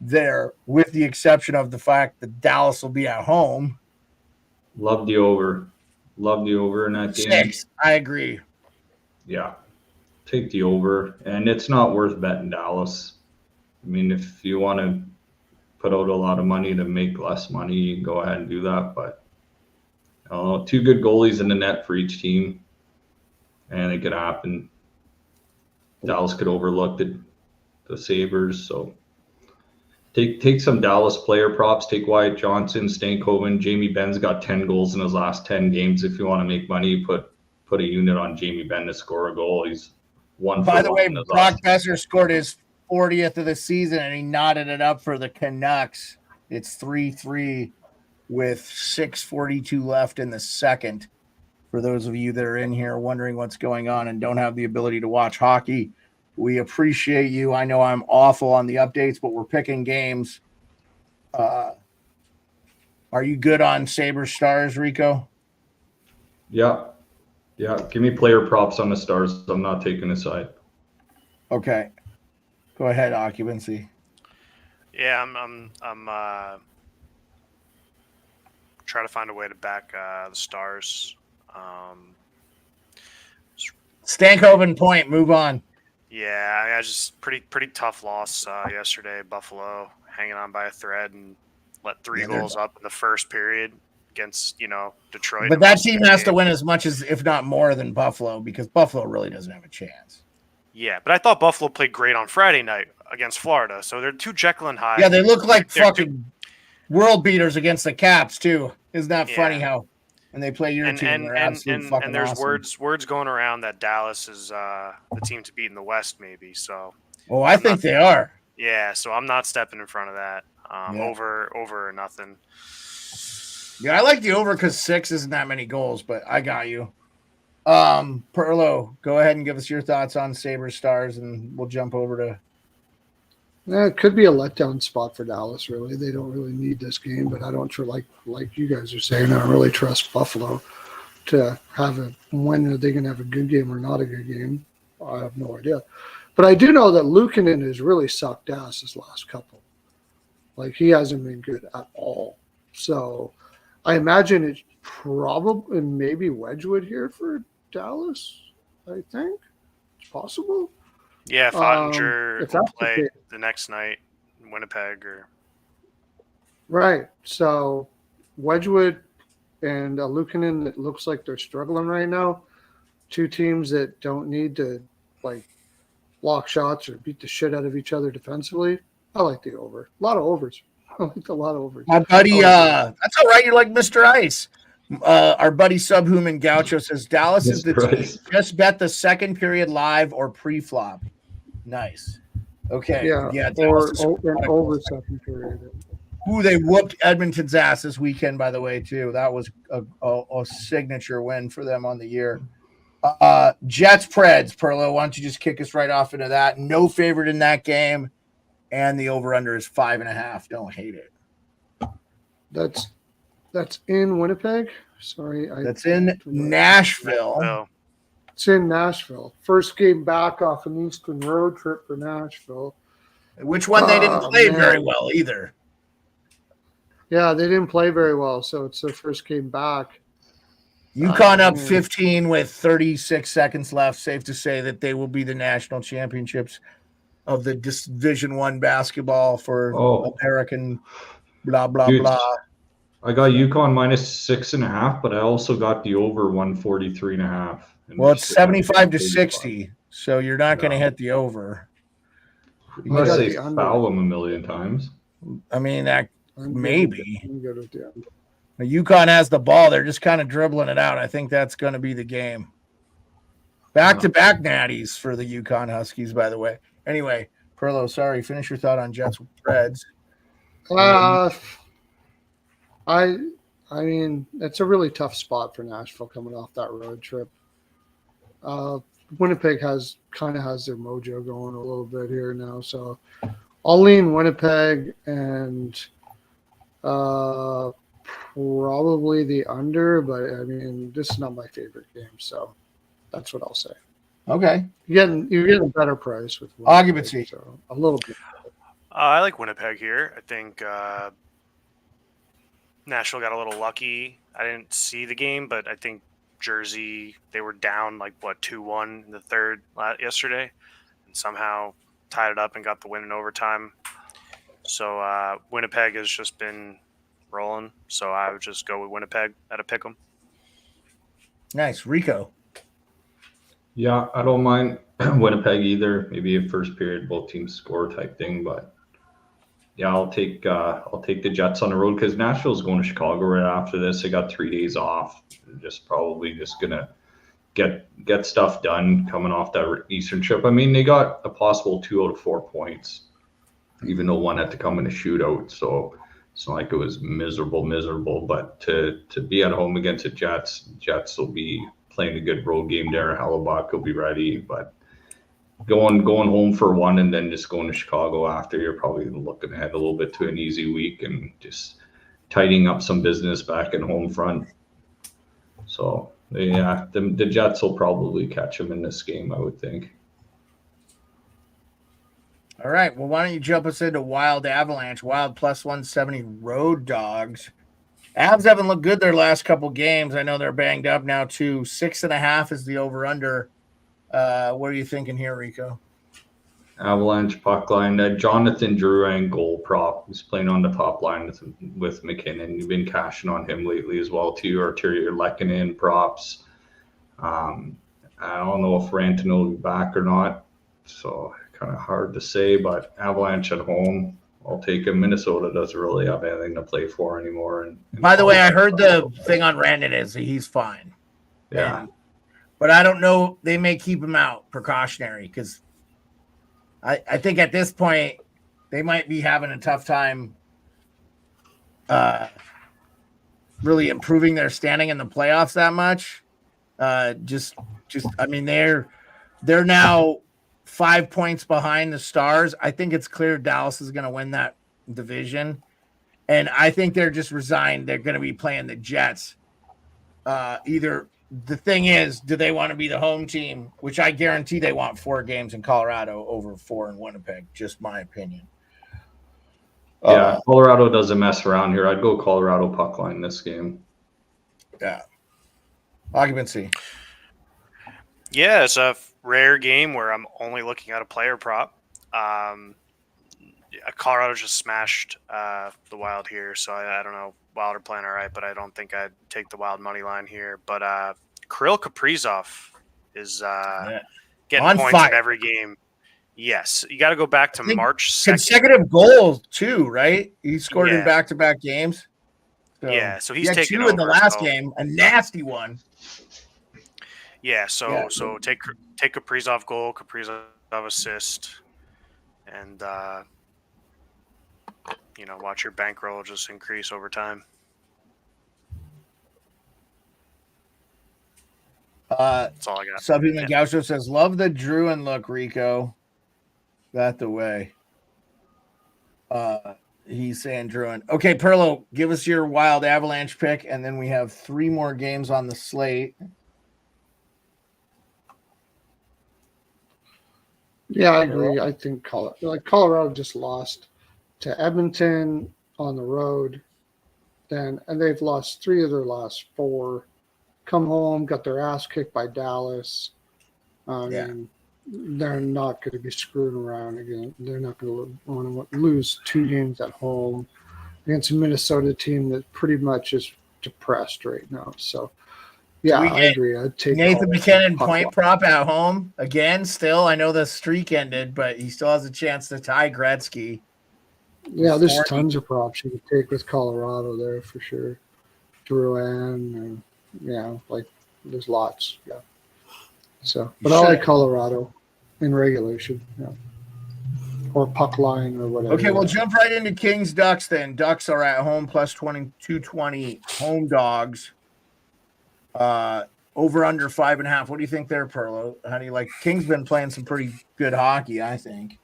there, with the exception of the fact that Dallas will be at home. Love the over in that game. 6. I agree. Yeah. Take the over, and it's not worth betting Dallas. I mean, if you want to put out a lot of money to make less money, you can go ahead and do that. But I don't know, 2 good goalies in the net for each team, and it could happen. Dallas could overlook the Sabres, so take some Dallas player props. Take Wyatt Johnson, Stankoven. Jamie Benn's got 10 goals in his last 10 games. If you want to make money, put a unit on Jamie Benn to score a goal. He's 1 for By the 1 way, in his Brock last. Besser scored his 40th of the season, and he knotted it up for the Canucks. It's 3-3 with 6:42 left in the second. For those of you that are in here wondering what's going on and don't have the ability to watch hockey, we appreciate you. I know I'm awful on the updates, but we're picking games. Are you good on Sabres Stars, Rico? Yeah. Give me player props on the Stars. I'm not taking a side. Okay. Go ahead, Occupancy. Yeah, I'm trying to find a way to back the Stars. Stankoven point. Move on. Yeah, I just pretty tough loss yesterday. Buffalo hanging on by a thread and let 3 goals up in the first period against Detroit. But that team has to win as much as, if not more, than Buffalo, because Buffalo really doesn't have a chance. Yeah, but I thought Buffalo played great on Friday night against Florida. So they're 2 Jekyll and Hyde. Yeah, they look like fucking world beaters against the Caps too. Isn't that funny how when they play your team, they're absolute fucking and there's awesome. words going around that Dallas is the team to beat in the West, maybe. So, I think they are. Yeah, so I'm not stepping in front of that. Over or nothing. Yeah, I like the over because 6 isn't that many goals, but I got you. Pearlo, go ahead and give us your thoughts on Sabres Stars, and we'll jump over to. It could be a letdown spot for Dallas, really. They don't really need this game, but I don't like you guys are saying, I don't really trust Buffalo to have when are they going to have a good game or not a good game. I have no idea. But I do know that Luukkonen has really sucked ass this last couple. Like, he hasn't been good at all. So I imagine it's probably maybe Wedgwood here for Dallas, I think. It's possible. Yeah, Ottinger will play the the next night in Winnipeg. Right. So Wedgwood and Luukkonen, it looks like they're struggling right now. 2 teams that don't need to, block shots or beat the shit out of each other defensively. I like the over. A lot of overs. I like a lot of overs. My buddy, that's all right. You're like Mr. Ice. Our buddy Subhuman Gaucho says Dallas is the team. Just bet the second period live or pre-flop. Nice. Okay. Yeah. Or an over second period. Ooh, they whooped Edmonton's ass this weekend, by the way, too. That was a signature win for them on the year. Jets Preds, Pearlo. Why don't you just kick us right off into that? No favorite in that game, and the over/under is 5.5. Don't hate it. That's in Winnipeg. Sorry, that's in Nashville. It's in Nashville. First game back off an Eastern road trip for Nashville. Which one they didn't play very well either. Yeah, they didn't play very well, so it's their first game back. UConn up 15 with 36 seconds left. Safe to say that they will be the national championships of the Division I basketball for American blah, blah, blah. I got UConn -6.5, but I also got the over 143.5. Well, it's 75 to 60, so you're not going to hit the over. You got to say foul them a million times. I mean, that maybe. UConn has the ball. They're just kind of dribbling it out. I think that's going to be the game. Back-to-back natties for the UConn Huskies, by the way. Anyway, Pearlo, sorry. Finish your thought on Jets with Preds. I mean, it's a really tough spot for Nashville coming off that road trip. Winnipeg has their mojo going a little bit here now, so I'll lean Winnipeg and probably the under, but I mean, this is not my favorite game, so that's what I'll say. Okay, you're getting a better price with Winnipeg, Occupancy, so a little bit. I like Winnipeg here. I think Nashville got a little lucky. I didn't see the game, but I think Jersey, they were down 2-1 in the third yesterday, and somehow tied it up and got the win in overtime. So Winnipeg has just been rolling. So I would just go with Winnipeg at a pick'em. Nice, Rico. Yeah, I don't mind Winnipeg either. Maybe a first period both teams score type thing, but yeah, I'll take the Jets on the road because Nashville's going to Chicago right after this. They got 3 days off. They're probably just gonna get stuff done coming off that Eastern trip. I mean, they got a possible 2 out of 4 points, even though one had to come in a shootout. So it's not like it was miserable. But to be at home against the Jets will be playing a good road game there. Hellebuck will be ready, but going home for one and then just going to Chicago after, you're probably looking ahead a little bit to an easy week and just tidying up some business back in home front. So yeah, the Jets will probably catch them in this game, I would think. All right. Well, why don't you jump us into Wild Avalanche? Wild plus 170 road dogs. Avs haven't looked good their last couple games. I know they're banged up now too. 6.5 is the over/under. What are you thinking here, Rico? Avalanche puck line. Jonathan Drouin goal prop. He's playing on the top line with McKinnon. You've been cashing on him lately as well too. Arturier Lehkonen props. I don't know if Rantanen will be back or not, so kind of hard to say. But Avalanche at home, I'll take him. Minnesota doesn't really have anything to play for anymore. And by the way, I heard the thing on Rantanen is he's fine. Yeah. But I don't know. They may keep him out precautionary because I think at this point they might be having a tough time really improving their standing in the playoffs that much. Just I mean, they're now 5 points behind the Stars. I think it's clear Dallas is going to win that division. And I think they're just resigned. They're going to be playing the Jets. Either the thing is, do they want to be the home team, which I guarantee they want 4 games in Colorado over 4 in Winnipeg, just my opinion. Yeah, Colorado doesn't mess around here. I'd go Colorado puck line this game. Yeah. Occupancy. Yeah, it's a rare game where I'm only looking at a player prop. Colorado just smashed the Wild here, so I don't know. Wild are playing all right, but I don't think I'd take the Wild money line here. But Kirill Kaprizov is getting On points fire. in every game. Yes, you got to go back to March 2nd. Consecutive goals too, right? He scored in back-to-back games. So, yeah, so he's taking 2 in the over, last so. game, a nasty one. Yeah, so take Kaprizov goal, Kaprizov assist, and watch your bankroll just increase over time. That's all I got. Subhuman Gaucho says, "Love the Drouin look, Rico." That the way. He's saying Drouin. Okay, Pearlo, give us your Wild Avalanche pick, and then we have 3 more games on the slate. Yeah, I agree. I think Colorado just lost to Edmonton on the road, and they've lost 3 of their last 4. Come home, got their ass kicked by Dallas. They're not going to be screwing around again. They're not going to want to lose 2 games at home against a Minnesota team that pretty much is depressed right now. So, yeah, I agree. I'd take Nathan McKinnon point prop at home again. Still, I know the streak ended, but he still has a chance to tie Gretzky. Yeah, there's tons of props you could take with Colorado there for sure. Drouin, there's lots. Yeah. So, but I like Colorado in regulation, or puck line or whatever. Okay, we'll jump right into Kings Ducks then. Ducks are at home plus 220 home dogs. Over under 5.5. What do you think there, Pearlo? How do you like? Kings been playing some pretty good hockey, I think.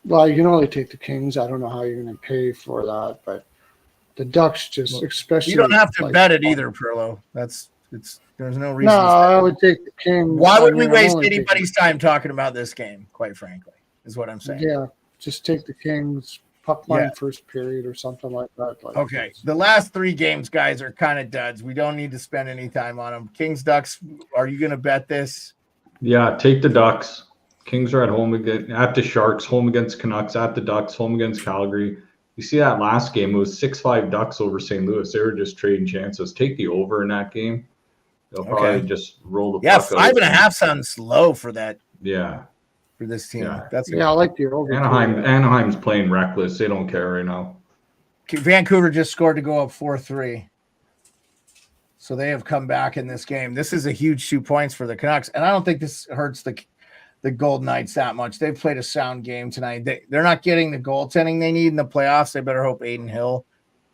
Well, you can only take the Kings. I don't know how you're going to pay for that, but the Ducks just, especially. You don't have to bet it either, Pearlo. There's no reason. No, I would take the Kings. Why would we waste anybody's time talking about this game? Quite frankly, is what I'm saying. Yeah, just take the Kings puck line first period or something like that. Like, Okay. The last 3 games, guys, are kind of duds. We don't need to spend any time on them. Kings, Ducks, are you going to bet this? Yeah, take the Ducks. Kings are at home again, at the Sharks, home against Canucks, at the Ducks, home against Calgary. You see that last game, it was 6-5 Ducks over St. Louis. They were just trading chances. Take the over in that game. They'll probably just roll the puck out. 5.5 sounds low for that. Yeah. For this team. Yeah. I like the over. Anaheim's playing reckless. They don't care right now. Vancouver just scored to go up 4-3. So they have come back in this game. This is a huge 2 points for the Canucks. And I don't think this hurts the Golden Knights that much. They've played a sound game tonight. They're not getting the goaltending they need in the playoffs. They better hope Aiden Hill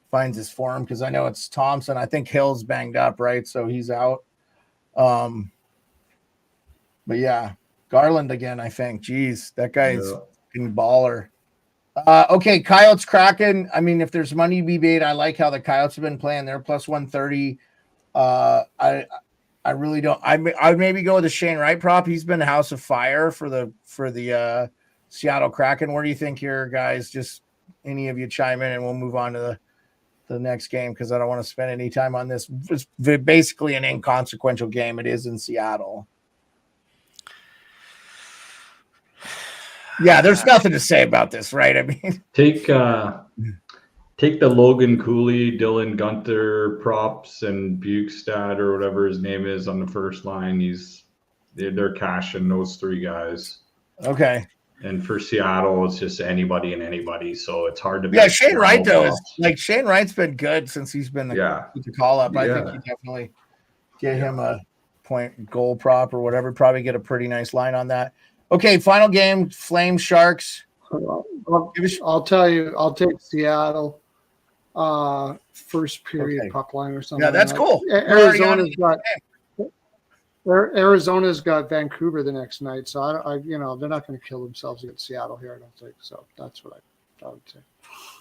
finds his form, because I know it's Thompson. I think Hill's banged up, right? So he's out. But yeah, Garland again, I think. Jeez, that guy's fucking baller. Okay, Coyotes Kraken. I mean, if there's money to be made, I like how the Coyotes have been playing. They're plus 130. I really don't. I'd maybe go with the Shane Wright prop. He's been a house of fire for the Seattle Kraken. Where do you think here, guys? Just any of you chime in, and we'll move on to the next game, because I don't want to spend any time on this. It's basically an inconsequential game. It is in Seattle. Yeah, there's nothing to say about this, right? I mean, take the Logan Cooley, Dylan Gunther props and Bukestad or whatever his name is on the first line. They're cashing those 3 guys. Okay. And for Seattle, it's just anybody and anybody, so it's hard to. Yeah, Shane Wright though is like Shane Wright's been good since he's been the call up. I think you definitely get him a point goal prop or whatever. Probably get a pretty nice line on that. Okay, final game: Flames Sharks. I'll tell you, I'll take Seattle. First period puck line or something. Yeah, that's cool. Arizona's got Vancouver the next night, so they're not going to kill themselves against Seattle here, I don't think. So that's what I would say.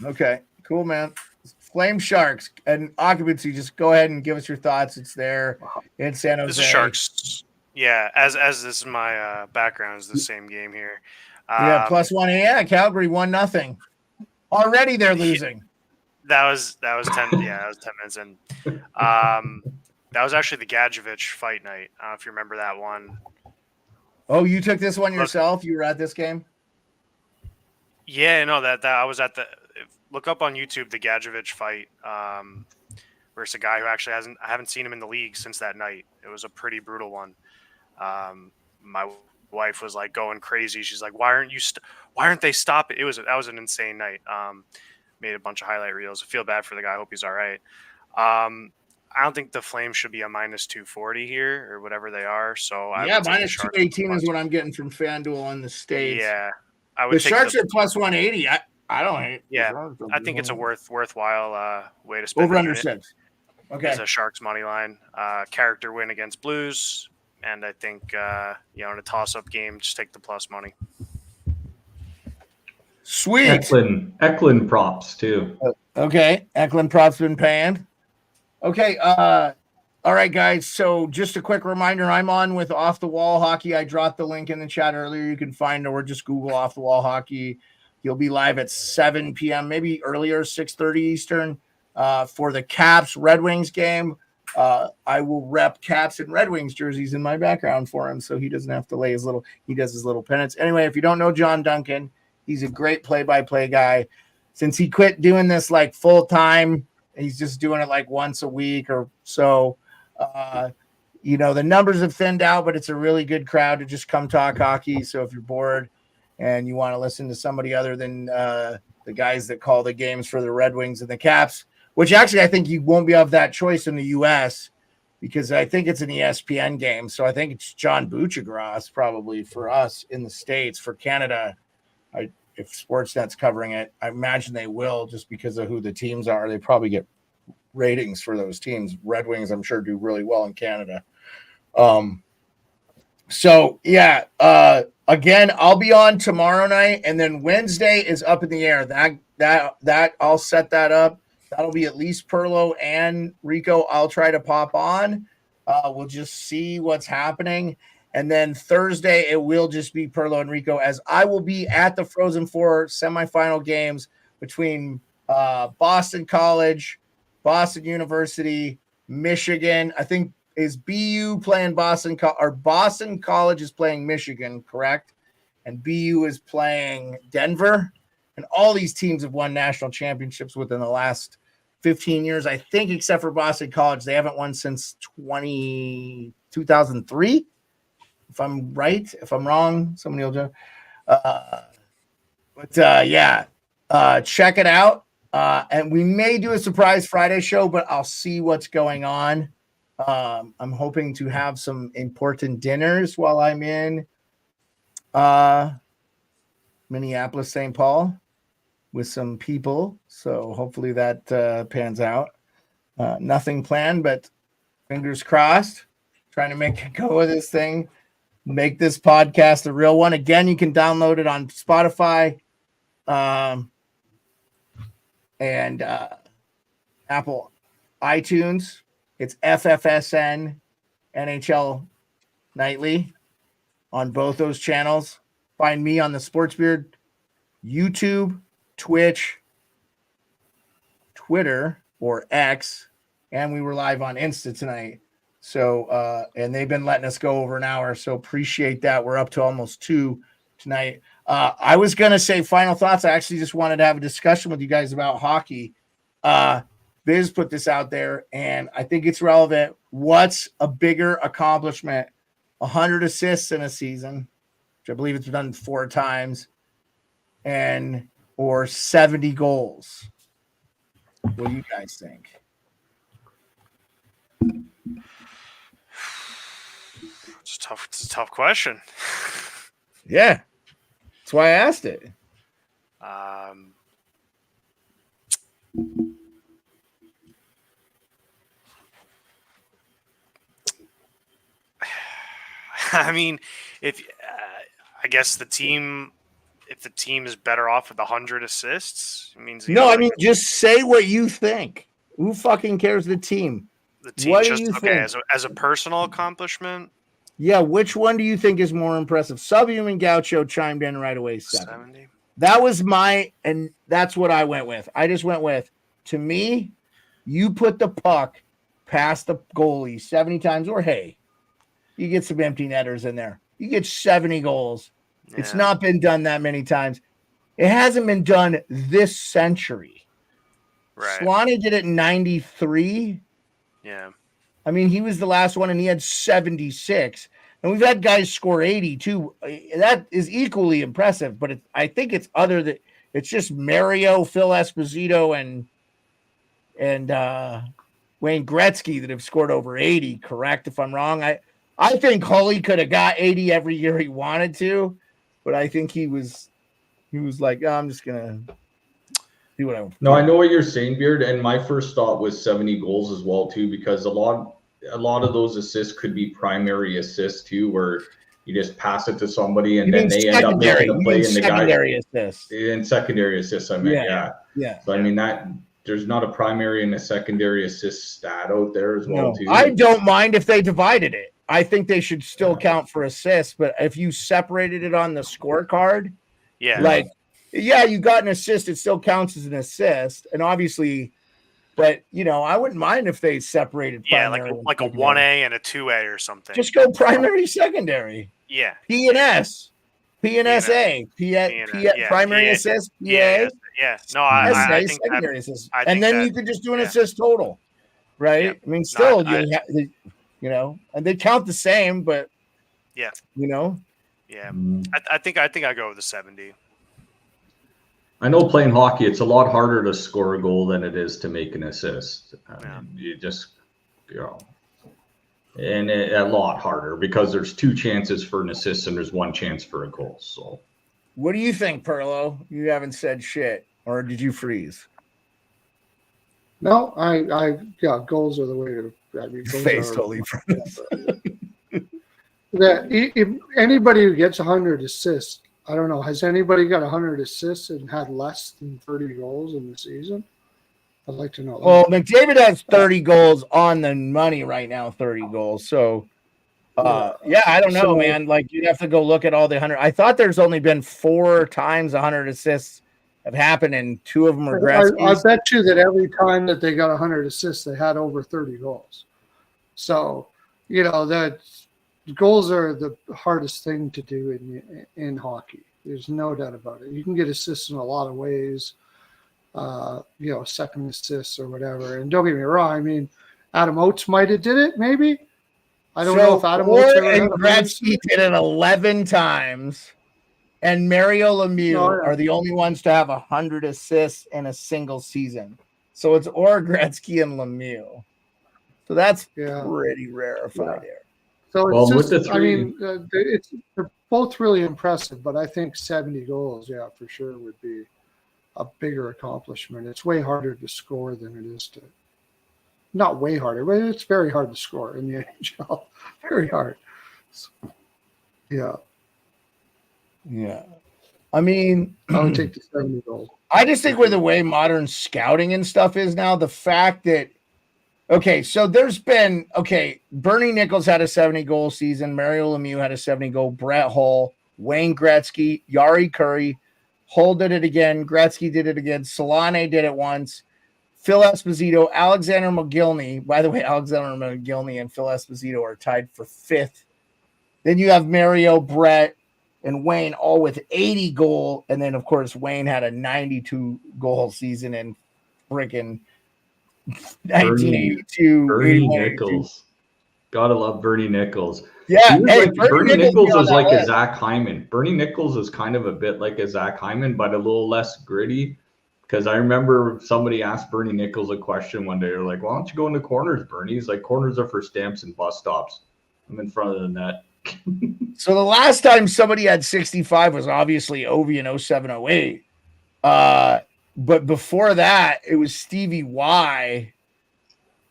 Okay, cool, man. Flame Sharks and Occupancy. Just go ahead and give us your thoughts. It's there in San Jose. This is Sharks. Yeah, as this is my background, is the same game here. Plus 1. Yeah, Calgary 1-0. Already they're losing. That was 10. Yeah, that was 10 minutes in. That was actually the Gadjevich fight night. I don't know if you remember that one. Oh, you took this one yourself? You were at this game? Yeah, no, that I was at the. Look up on YouTube the Gadjevich fight. Where it's a guy who actually I haven't seen him in the league since that night. It was a pretty brutal one. My wife was like going crazy. She's like, "Why aren't they stopping?" That was an insane night. Made a bunch of highlight reels. I feel bad for the guy. I hope he's all right. I don't think the Flames should be a minus 240 here or whatever they are. So minus 218 is what I'm getting from FanDuel on the States. Yeah, I would. The Sharks are plus 180. I don't hate. Yeah, I think it's a worthwhile way to spend. Over under 6. Okay. It's a Sharks money line. Character win against Blues, and I think in a toss-up game, just take the plus money. Sweet. Eklund props too. Okay, Eklund props been paying. Okay, all right, guys. So just a quick reminder, I'm on with Off the Wall Hockey. I dropped the link in the chat earlier. You can find it or just Google Off the Wall Hockey. You'll be live at 7 p.m., maybe earlier, 6:30 Eastern, for the Caps Red Wings game. I will rep Caps and Red Wings jerseys in my background for him, so he doesn't have to he does his little penance. Anyway, if you don't know John Duncan, he's a great play-by-play guy. Since he quit doing this like full time, he's just doing it like once a week or so. The numbers have thinned out, but it's a really good crowd to just come talk hockey. So if you're bored and you want to listen to somebody other than the guys that call the games for the Red Wings and the Caps, which actually I think you won't be of that choice in the U.S. because I think it's an ESPN game. So I think it's John Buchagras probably for us in the States. For Canada, if Sportsnet's covering it, I imagine they will just because of who the teams are. They probably get ratings for those teams. Red Wings, I'm sure, do really well in Canada. Again, I'll be on tomorrow night, and then Wednesday is up in the air. That I'll set that up. That'll be at least Pearlo and Rico. I'll try to pop on. We'll just see what's happening. And then Thursday, it will just be Pearlo and Rico, as I will be at the Frozen Four semifinal games between Boston College, Boston University, Michigan. I think is BU playing or Boston College is playing Michigan, correct? And BU is playing Denver. And all these teams have won national championships within the last 15 years, I think, except for Boston College. They haven't won since 2003. If I'm right, if I'm wrong, somebody will jump. Check it out. And we may do a surprise Friday show, but I'll see what's going on. I'm hoping to have some important dinners while I'm in Minneapolis, St. Paul with some people. So hopefully that pans out. Nothing planned, but fingers crossed. Trying to make a go of this thing. Make this podcast a real one. Again, you can download it on Spotify and Apple iTunes. It's FFSN NHL Nightly on both those channels. Find me on the Sports Beard, YouTube, Twitch, Twitter, or X, and we were live on Insta tonight. So, and they've been letting us go over an hour, so appreciate that. We're up to almost 2 tonight. I was going to say final thoughts. I actually just wanted to have a discussion with you guys about hockey. Biz put this out there, and I think it's relevant. What's a bigger accomplishment? 100 assists in a season, which I believe it's been done 4 times, or 70 goals. What do you guys think? It's a tough question. Yeah, that's why I asked it. I mean, if I guess if the team is better off with 100 assists, it means just say what you think. Who fucking cares? The team. The team. What do you think? As a personal accomplishment. Yeah, which one do you think is more impressive? Subhuman Gaucho chimed in right away. 70. That was and that's what I went with. I just went with, to me, you put the puck past the goalie 70 times, or hey, you get some empty netters in there. You get 70 goals. Yeah. It's not been done that many times. It hasn't been done this century. Right. Swanee did it in 93. Yeah. I mean, he was the last one, and he had 76. And we've had guys score 80 too. That is equally impressive. But I think it's it's just Mario, Phil Esposito, and Wayne Gretzky that have scored over 80. Correct? If I'm wrong, I think Hully could have got 80 every year he wanted to, but I think he was like, oh, I'm just gonna do what I want. No, I know what you're saying, Beard, and my first thought was 70 goals as well too, because a lot of those assists could be primary assists too, where you just pass it to somebody and then they end up making a play, and the guy assists. In secondary assists, I mean, yeah. So I mean that there's not a primary and a secondary assist stat out there as well too. I don't mind if they divided it. I think they should still count for assists, but if you separated it on the scorecard, you got an assist, it still counts as an assist, and obviously. But, I wouldn't mind if they separated primary. Yeah, like a 1A and a 2A or something. Just go primary, secondary. Yeah. P and S. P and SA. Primary assist, PA. Yeah. No, I think secondary assist. And then you could just do an assist total, right? Yeah. I mean, still, and they count the same, but, Yeah. Yeah. I think I go with the 70. I know playing hockey, it's a lot harder to score a goal than it is to make an assist. You just, and a lot harder because there's 2 chances for an assist and there's 1 chance for a goal. So, what do you think, Pearlo? You haven't said shit, or did you freeze? No, goals are the way to. Face totally froze. If anybody who gets 100 assists. I don't know. Has anybody got 100 assists and had less than 30 goals in the season? I'd like to know. Well, McDavid has 30 goals on the money right now, 30 goals. So, I don't know, man. Like, you'd have to go look at all the 100. I thought there's only been 4 times 100 assists have happened, and 2 of them are I Gretzky's. bet you that every time that they got 100 assists, they had over 30 goals. So, that goals are the hardest thing to do in hockey. There's no doubt about it. You can get assists in a lot of ways, second assists or whatever. And don't get me wrong, I mean, Adam Oates might have did it, maybe. I don't know if Adam Oates ever and had Gretzky did it 11 times, and Mario Lemieux are the only ones to have 100 assists in a single season. So it's Gretzky and Lemieux. So that's pretty rarefied there. So it's just, I mean, they're both really impressive, but I think 70 goals, for sure would be a bigger accomplishment. It's way harder to score than it is to. Not way harder, but it's very hard to score in the NHL. Very hard. So, yeah. I mean, I would take the 70 goals. I just think with the way modern scouting and stuff is now, the fact that, so there's been, Bernie Nichols had a 70-goal season. Mario Lemieux had a 70-goal. Brett Hull, Wayne Gretzky, Yari Curry. Hull did it again. Gretzky did it again. Solane did it once. Phil Esposito, Alexander McGillney. By the way, Alexander McGillney and Phil Esposito are tied for 5th. Then you have Mario, Brett, and Wayne all with 80 goal. And then, of course, Wayne had a 92-goal season in freaking 1982. Bernie Nichols. Gotta love Bernie Nichols. Yeah, Bernie Nichols is like a Zach Hyman. Bernie Nichols is kind of a bit like a Zach Hyman, but a little less gritty. Because I remember somebody asked Bernie Nichols a question one day. They're like, why don't you go into corners, Bernie? He's like, corners are for stamps and bus stops. I'm in front of the net. So the last time somebody had 65 was obviously Ovi in 07-08. But before that, it was Stevie Y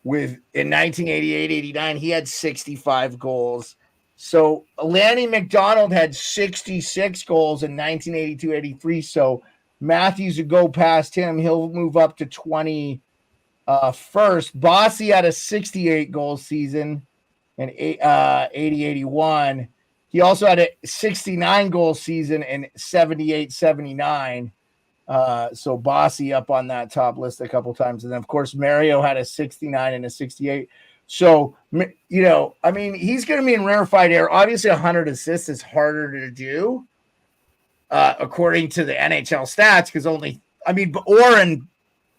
in 1988-89. He had 65 goals. So Lanny McDonald had 66 goals in 1982-83. So Matthews would go past him. He'll move up to 21st. Bossy had a 68-goal season in 80-81. He also had a 69-goal season in 78-79. So Bossy up on that top list a couple times. And then, of course, Mario had a 69 and a 68. So, I mean, he's going to be in rarefied air. Obviously, 100 assists is harder to do. According to the NHL stats, because Oren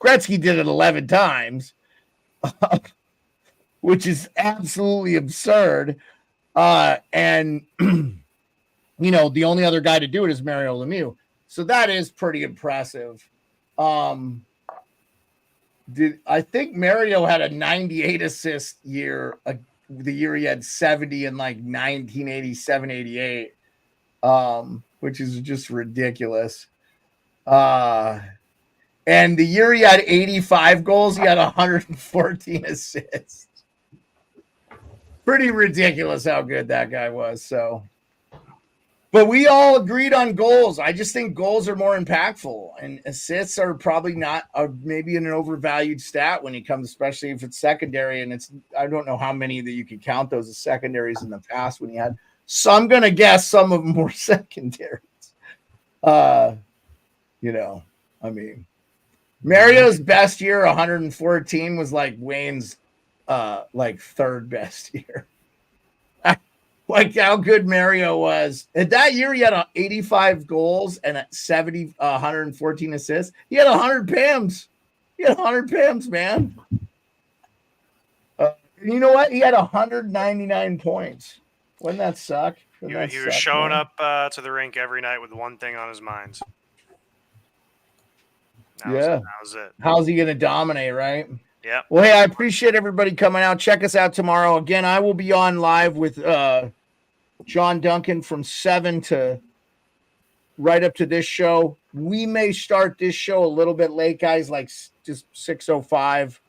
Gretzky did it 11 times, which is absolutely absurd. And the only other guy to do it is Mario Lemieux. So that is pretty impressive. I think Mario had a 98 assist year, the year he had 70 in like 1987-88. Which is just ridiculous. And the year he had 85 goals, he had 114 assists. Pretty ridiculous how good that guy was. So, but we all agreed on goals. I just think goals are more impactful, and assists are probably maybe an overvalued stat when it comes, especially if it's secondary. And I don't know how many that you could count those as secondaries in the past when he had. So I'm going to guess some of them were secondaries. I mean, Mario's best year, 114, was like Wayne's third best year. Like how good Mario was. And that year he had 85 goals and 114 assists. He had 100 PAMs. Man. You know what? He had 199 points. Wouldn't that suck? He was showing up to the rink every night with one thing on his mind. That was it. How's he going to dominate, right? Yeah. Well, hey, I appreciate everybody coming out. Check us out tomorrow. Again, I will be on live with John Duncan from 7 to right up to this show. We may start this show a little bit late, guys, like just 6:05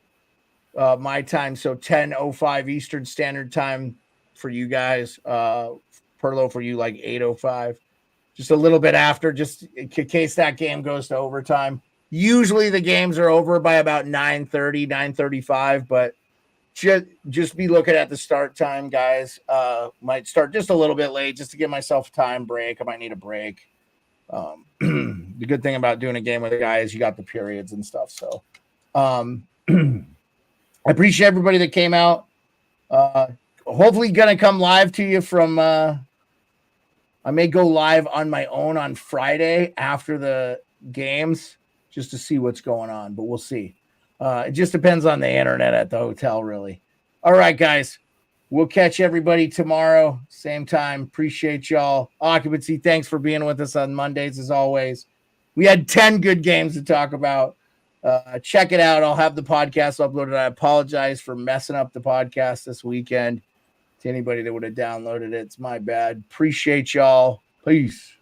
my time, so 10:05 Eastern Standard Time. For you guys, Pearlo for you like 8:05, just a little bit after, just in case that game goes to overtime. Usually the games are over by about 9:30, 9:35, but just be looking at the start time, guys. Might start just a little bit late just to give myself a time break. I might need a break. the good thing about doing a game with a guy is you got the periods and stuff. So I appreciate everybody that came out. Hopefully going to come live to you from I may go live on my own on Friday after the games just to see what's going on, but we'll see. It just depends on the internet at the hotel, really. All right, guys. We'll catch everybody tomorrow, same time. Appreciate y'all. Occupancy, thanks for being with us on Mondays, as always. We had 10 good games to talk about. Check it out. I'll have the podcast uploaded. I apologize for messing up the podcast this weekend. To anybody that would have downloaded it, it's my bad. Appreciate y'all. Peace.